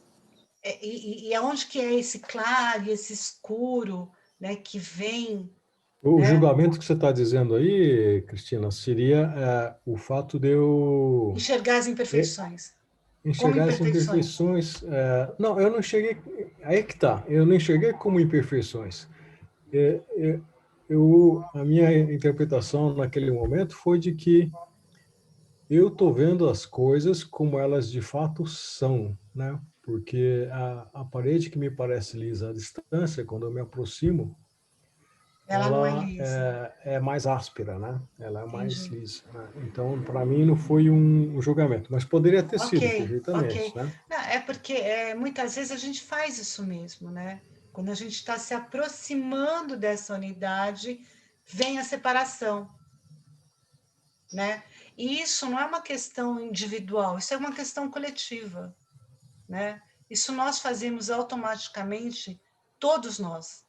e aonde que é esse claro e esse escuro, né, que vem, O né? julgamento que você está dizendo aí, Cristina, seria o fato de eu Enxergar as imperfeições, como enxergar as imperfeições. imperfeições. Não, eu não enxerguei. Aí que tá. Eu não enxerguei como imperfeições. É, é, a minha interpretação naquele momento foi de que eu estou vendo as coisas como elas de fato são, né? Porque a parede que me parece lisa à distância, quando eu me aproximo, Ela não é ela lisa, é mais áspera, né? Ela é mais entendi. lisa, né? Então, para mim, não foi um julgamento, mas poderia ter sido, Ok, ok. perfeitamente, né? Não, é porque muitas vezes a gente faz isso mesmo, né? Quando a gente está se aproximando dessa unidade, vem a separação, né? E isso não é uma questão individual, isso é uma questão coletiva, né? Isso nós fazemos automaticamente, todos nós.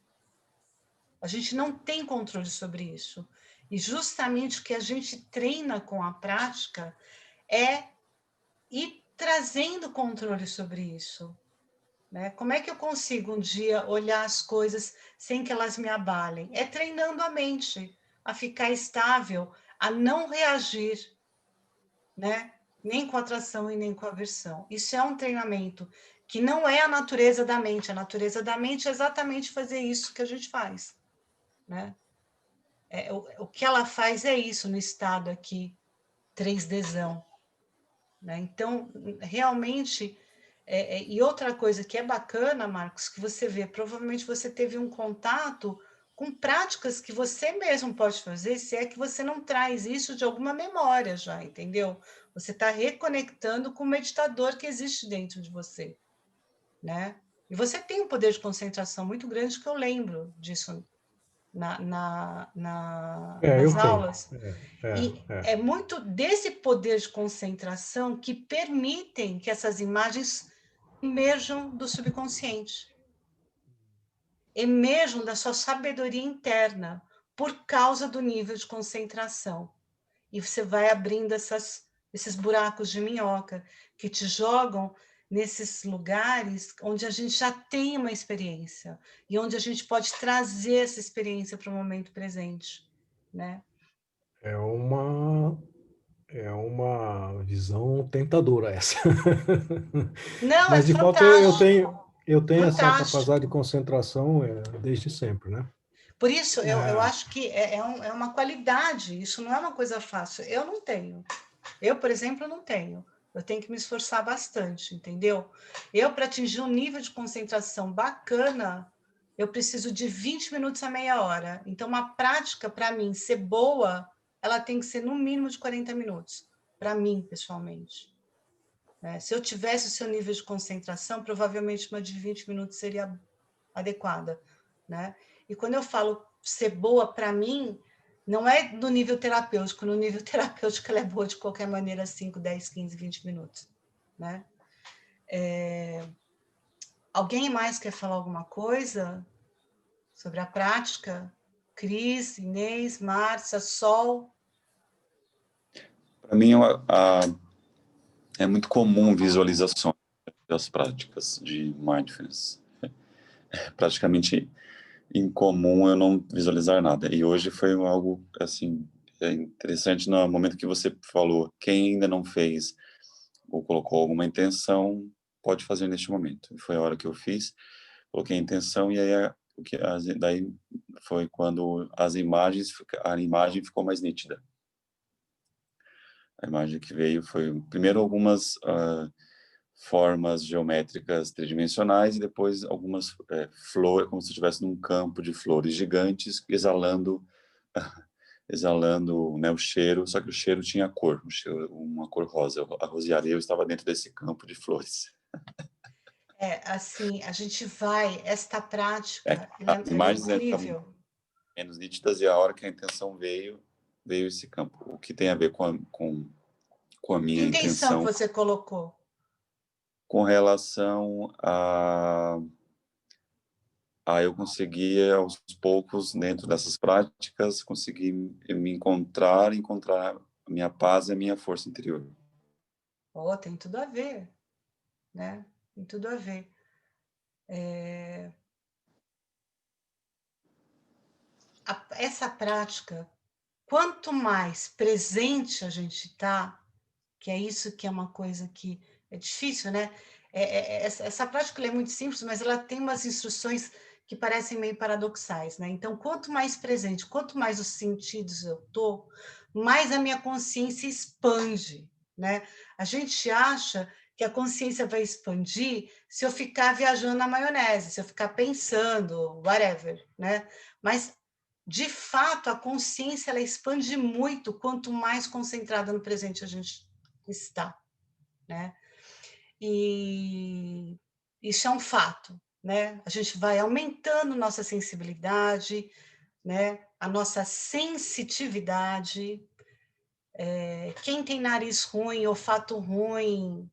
A gente não tem controle sobre isso. E justamente o que a gente treina com a prática é ir trazendo controle sobre isso. Né? Como é que eu consigo um dia olhar as coisas sem que elas me abalem? É treinando a mente a ficar estável, a não reagir, né? Nem com atração e nem com aversão. Isso é um treinamento que não é a natureza da mente. A natureza da mente é exatamente fazer isso que a gente faz, né? O que ela faz é isso no estado aqui 3Dzão, né? Então, realmente, e outra coisa que é bacana, Marcos, que você vê, provavelmente você teve um contato com práticas que você mesmo pode fazer, se é que você não traz isso de alguma memória já, entendeu? Você está reconectando com o meditador que existe dentro de você, né? E você tem um poder de concentração muito grande, que eu lembro disso Eu nas tenho. aulas. E é muito desse poder de concentração que permitem que essas imagens emerjam do subconsciente, emerjam da sua sabedoria interna, por causa do nível de concentração. E você vai abrindo esses buracos de minhoca que te jogam nesses lugares onde a gente já tem uma experiência e onde a gente pode trazer essa experiência para o momento presente, né? É uma, é uma visão tentadora essa. Não, é Mas, de fato, fantástico, eu tenho essa capacidade de fantástico. concentração desde sempre, né? Por isso, eu É, acho que é uma qualidade, isso não é uma coisa fácil. Eu não tenho. Eu, por exemplo, não tenho. Eu tenho que me esforçar bastante, entendeu? Eu, para atingir um nível de concentração bacana, eu preciso de 20 minutos a meia hora. Então, uma prática, para mim, ser boa, ela tem que ser no mínimo de 40 minutos. Para mim, pessoalmente. Se eu tivesse o seu nível de concentração, provavelmente uma de 20 minutos seria adequada, né? E quando eu falo ser boa para mim, não é no nível terapêutico. No nível terapêutico ela é boa de qualquer maneira, 5, 10, 15, 20 minutos, né? Alguém mais quer falar alguma coisa sobre a prática? Cris, Inês, Márcia, Sol? Para mim, é muito comum visualizações das práticas de mindfulness. É praticamente incomum eu não visualizar nada. E hoje foi algo, assim, interessante no momento que você falou. Quem ainda não fez ou colocou alguma intenção, pode fazer neste momento. E foi a hora que eu fiz, coloquei a intenção e aí daí foi quando a imagem ficou mais nítida. A imagem que veio foi, primeiro, algumas formas geométricas tridimensionais e depois algumas flores, como se estivesse num campo de flores gigantes, exalando né, o cheiro, só que o cheiro tinha cor, uma cor rosa. A rosiaria eu estava dentro desse campo de flores. Assim, a gente vai, esta prática, As ela é imagens estavam incrível. menos nítidas e a hora que a intenção veio esse campo. O que tem a ver com a Que minha intenção que intenção você colocou? com relação a eu conseguir, aos poucos, dentro dessas práticas, conseguir me encontrar a minha paz e a minha força interior. Tem tudo a ver, né? Tem tudo a ver. Essa prática, quanto mais presente a gente está, que é isso que é uma coisa que é difícil, né? Essa prática ela é muito simples, mas ela tem umas instruções que parecem meio paradoxais, né? Então, quanto mais presente, quanto mais os sentidos eu tô, mais a minha consciência expande, né? A gente acha que a consciência vai expandir se eu ficar viajando na maionese, se eu ficar pensando, whatever, né? Mas de fato, a consciência ela expande muito quanto mais concentrada no presente a gente está, né? E isso é um fato, né? A gente vai aumentando nossa sensibilidade, né? A nossa sensitividade. Quem tem nariz ruim, olfato ruim,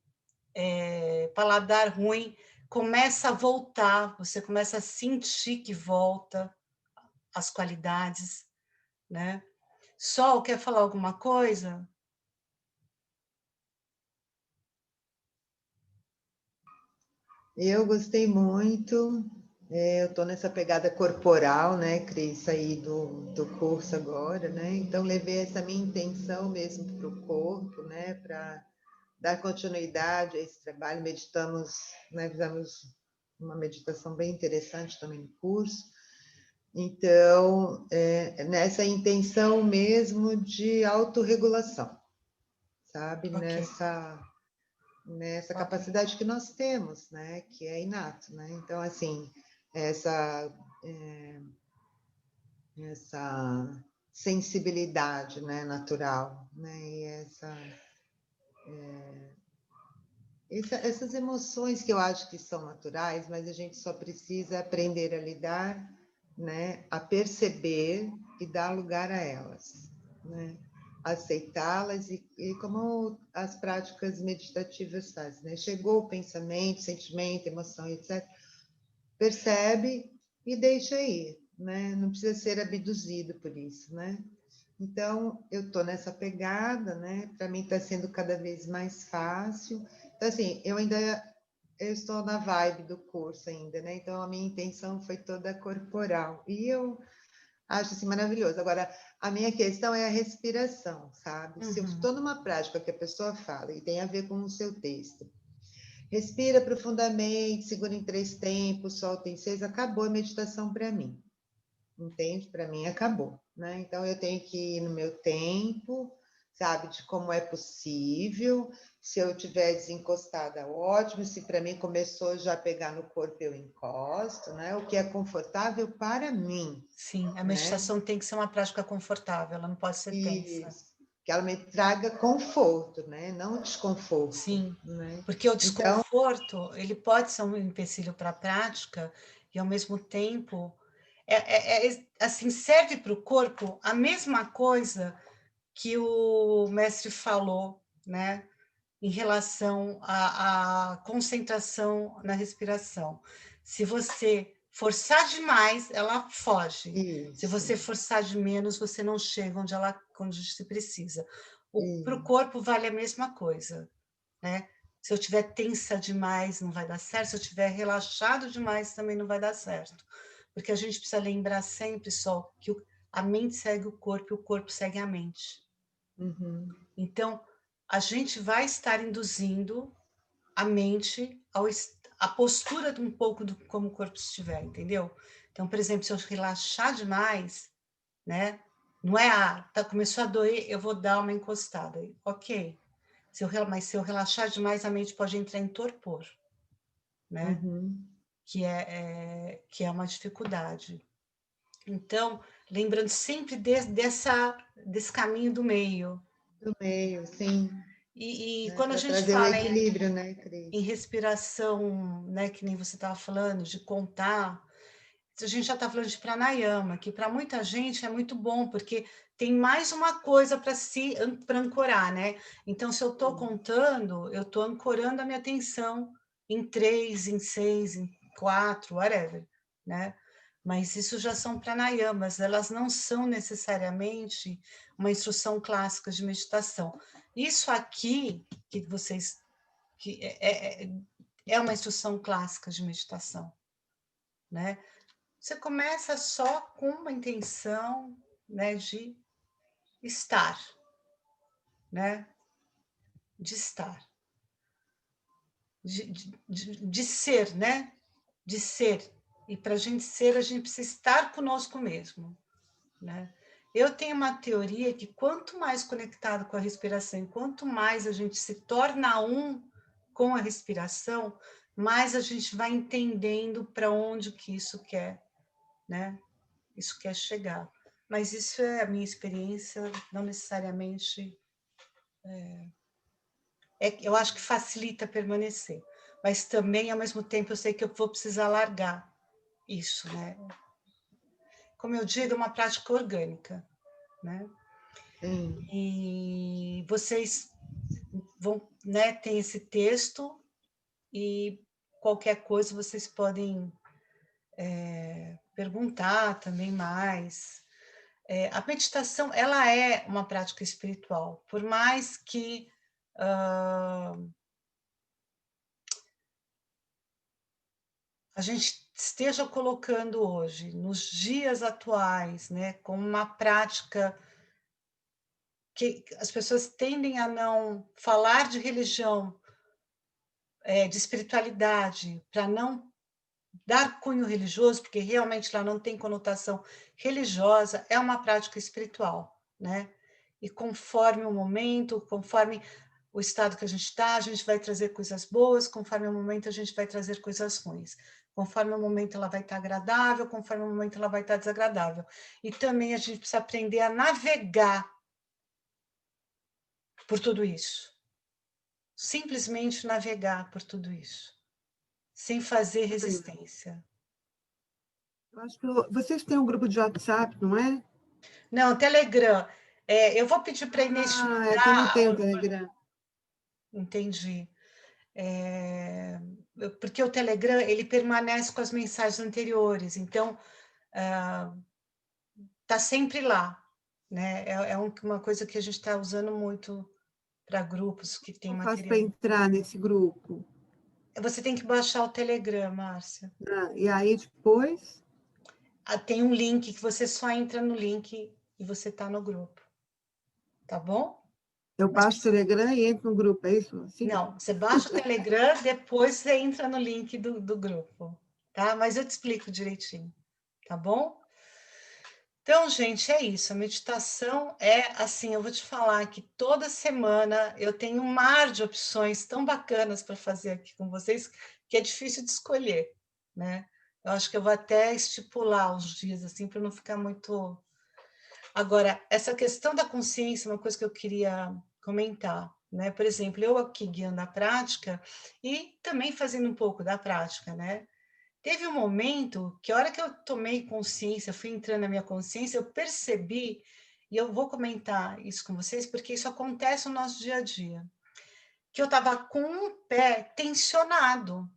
paladar ruim, começa a voltar, você começa a sentir que volta as qualidades, né? Sol, quer falar alguma coisa? Eu gostei muito. Eu estou nessa pegada corporal, né, Cris, saí do curso agora, né? Então levei essa minha intenção mesmo para o corpo, né, para dar continuidade a esse trabalho. Meditamos, né, fizemos uma meditação bem interessante também no curso. Então, nessa intenção mesmo de autorregulação, sabe? Ok. Nessa capacidade que nós temos, né? Que é inato, né? Então, assim, essa sensibilidade, né? Natural, né? E essas emoções que eu acho que são naturais, mas a gente só precisa aprender a lidar, né? A perceber e dar lugar a elas, né? Aceitá-las e como as práticas meditativas fazem, né? Chegou o pensamento, sentimento, emoção, etc. Percebe e deixa ir, né? Não precisa ser abduzido por isso, né? Então, eu estou nessa pegada, né? Para mim está sendo cada vez mais fácil. Então, assim, eu estou na vibe do curso ainda, né? Então, a minha intenção foi toda corporal. E eu acho assim maravilhoso. Agora, a minha questão é a respiração, sabe? Se eu estou numa prática que a pessoa fala e tem a ver com o seu texto, respira profundamente, segura em 3 tempos, solta em 6, acabou a meditação para mim. Entende? Para mim acabou, né? Então eu tenho que ir no meu tempo, sabe, de como é possível. Se eu tiver desencostada, ótimo. Se para mim começou já a pegar no corpo, eu encosto, né? O que é confortável para mim. Sim, a né? meditação tem que ser uma prática confortável, ela não pode ser tensa. Isso. Que ela me traga conforto, né? Não desconforto. Sim, né? porque o desconforto, ele pode ser um empecilho para a prática e, ao mesmo tempo, assim, serve para o corpo a mesma coisa que o mestre falou, né? Em relação à concentração na respiração. Se você forçar demais, ela foge. Isso. Se você forçar de menos, você não chega onde se precisa. Para o corpo vale a mesma coisa, né? Se eu estiver tensa demais, não vai dar certo. Se eu estiver relaxado demais, também não vai dar certo. Porque a gente precisa lembrar sempre só que a mente segue o corpo e o corpo segue a mente. Então, a gente vai estar induzindo a mente à postura de um pouco do como o corpo estiver, entendeu? Então, por exemplo, se eu relaxar demais, né? Não é, começou a doer, eu vou dar uma encostada. Ok. Mas se eu relaxar demais, a mente pode entrar em torpor, né? Que é uma dificuldade. Então, lembrando sempre desse caminho do meio. Do meio, sim. E Né? quando a Para gente trazer fala o equilíbrio, né, Cris? em respiração, né, que nem você estava falando, de contar, a gente já está falando de pranayama, que para muita gente é muito bom, porque tem mais uma coisa para ancorar, né? Então, se eu estou contando, eu estou ancorando a minha atenção em 3, em 6, em 4, whatever, né? Mas isso já são pranayamas, elas não são necessariamente uma instrução clássica de meditação. Isso aqui, que é uma instrução clássica de meditação, né? Você começa só com uma intenção, né, de estar, né? De estar. De ser, né? De ser. E para a gente ser, a gente precisa estar conosco mesmo, né? Eu tenho uma teoria que quanto mais conectado com a respiração, quanto mais a gente se torna um com a respiração, mais a gente vai entendendo para onde que isso quer, né? Isso quer chegar. Mas isso é a minha experiência, não necessariamente... eu acho que facilita permanecer. Mas também, ao mesmo tempo, eu sei que eu vou precisar largar isso, né? Como eu digo, é uma prática orgânica, né? Sim. E vocês vão, né, tem esse texto e qualquer coisa vocês podem perguntar também mais. A meditação, ela é uma prática espiritual, por mais que a gente esteja colocando hoje, nos dias atuais, né, como uma prática que as pessoas tendem a não falar de religião, de espiritualidade, para não dar cunho religioso, porque realmente lá não tem conotação religiosa, é uma prática espiritual, né? E conforme o momento, conforme o estado que a gente está, a gente vai trazer coisas boas, conforme o momento a gente vai trazer coisas ruins. Conforme o momento ela vai estar agradável, conforme o momento ela vai estar desagradável. E também a gente precisa aprender a navegar por tudo isso. Simplesmente navegar por tudo isso. Sem fazer resistência. Eu acho que vocês têm um grupo de WhatsApp, não é? Não, Telegram. Eu vou pedir para a Inês te É que eu não mandar. tenho Telegram. Entendi. Porque o Telegram, ele permanece com as mensagens anteriores, então tá sempre lá, né? Uma coisa que a gente está usando muito para grupos que tem Como eu faço para material. entrar nesse grupo? Você tem que baixar o Telegram, Márcia. E aí depois? Tem um link que você só entra no link e você está no grupo. Tá bom? Eu baixo o Telegram e entro no grupo, é isso? Assim? Não, você baixa o Telegram, depois você entra no link do grupo, tá? Mas eu te explico direitinho, tá bom? Então, gente, é isso. A meditação é assim, eu vou te falar que toda semana eu tenho um mar de opções tão bacanas para fazer aqui com vocês, que é difícil de escolher, né? Eu acho que eu vou até estipular os dias, assim, para não ficar muito... Agora, essa questão da consciência é uma coisa que eu queria comentar, né? Por exemplo, eu aqui guiando a prática e também fazendo um pouco da prática, né? Teve um momento que a hora que eu tomei consciência, fui entrando na minha consciência, eu percebi, e eu vou comentar isso com vocês, porque isso acontece no nosso dia a dia, que eu estava com um pé tensionado.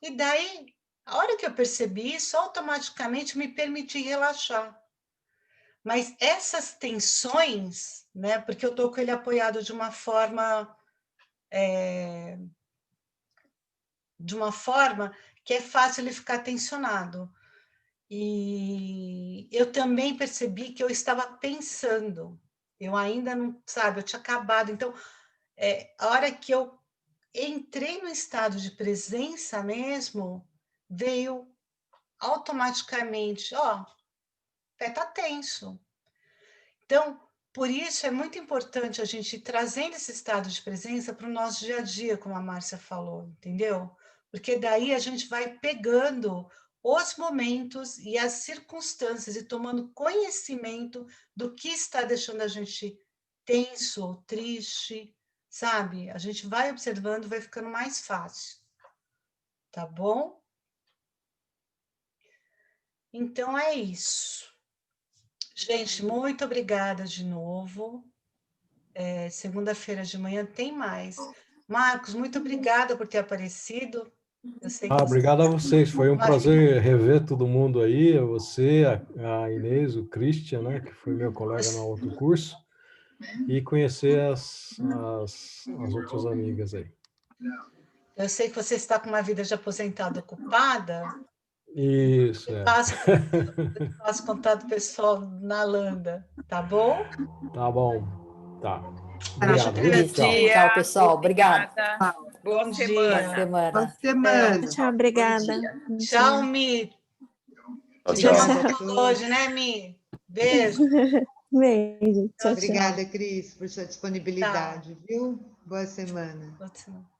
E daí, a hora que eu percebi isso, automaticamente me permiti relaxar. Mas essas tensões, né, porque eu estou com ele apoiado de uma forma que é fácil ele ficar tensionado. E eu também percebi que eu estava pensando. Eu ainda não, sabe, eu tinha acabado. Então, a hora que eu entrei no estado de presença mesmo, veio automaticamente, ó, pé está tenso. Então, por isso é muito importante a gente ir trazendo esse estado de presença para o nosso dia a dia, como a Márcia falou, entendeu? Porque daí a gente vai pegando os momentos e as circunstâncias e tomando conhecimento do que está deixando a gente tenso, triste, sabe? A gente vai observando, vai ficando mais fácil. Tá bom? Então é isso. Gente, muito obrigada de novo. Segunda-feira de manhã tem mais. Marcos, muito obrigada por ter aparecido. Eu sei que você... Obrigado a vocês. Foi um prazer rever todo mundo aí, você, a Inês, o Christian, né, que foi meu colega no outro curso, e conhecer as outras amigas aí. Eu sei que você está com uma vida de aposentado ocupada. Isso, é. Faço contato pessoal na Landa, tá bom? Tá bom. Tá. Beijo Obrigado. grande. Tchau. Tchau, pessoal. Obrigado. Boa Bom semana. Boa semana. Boa semana. Tchau, obrigada. Tchau, Mi. Tchau, Já tchau. não falou hoje, né, Mi? Beijo. Beijo. Tchau, tchau. Obrigada, Cris, por sua disponibilidade, viu? Boa semana. Boa semana.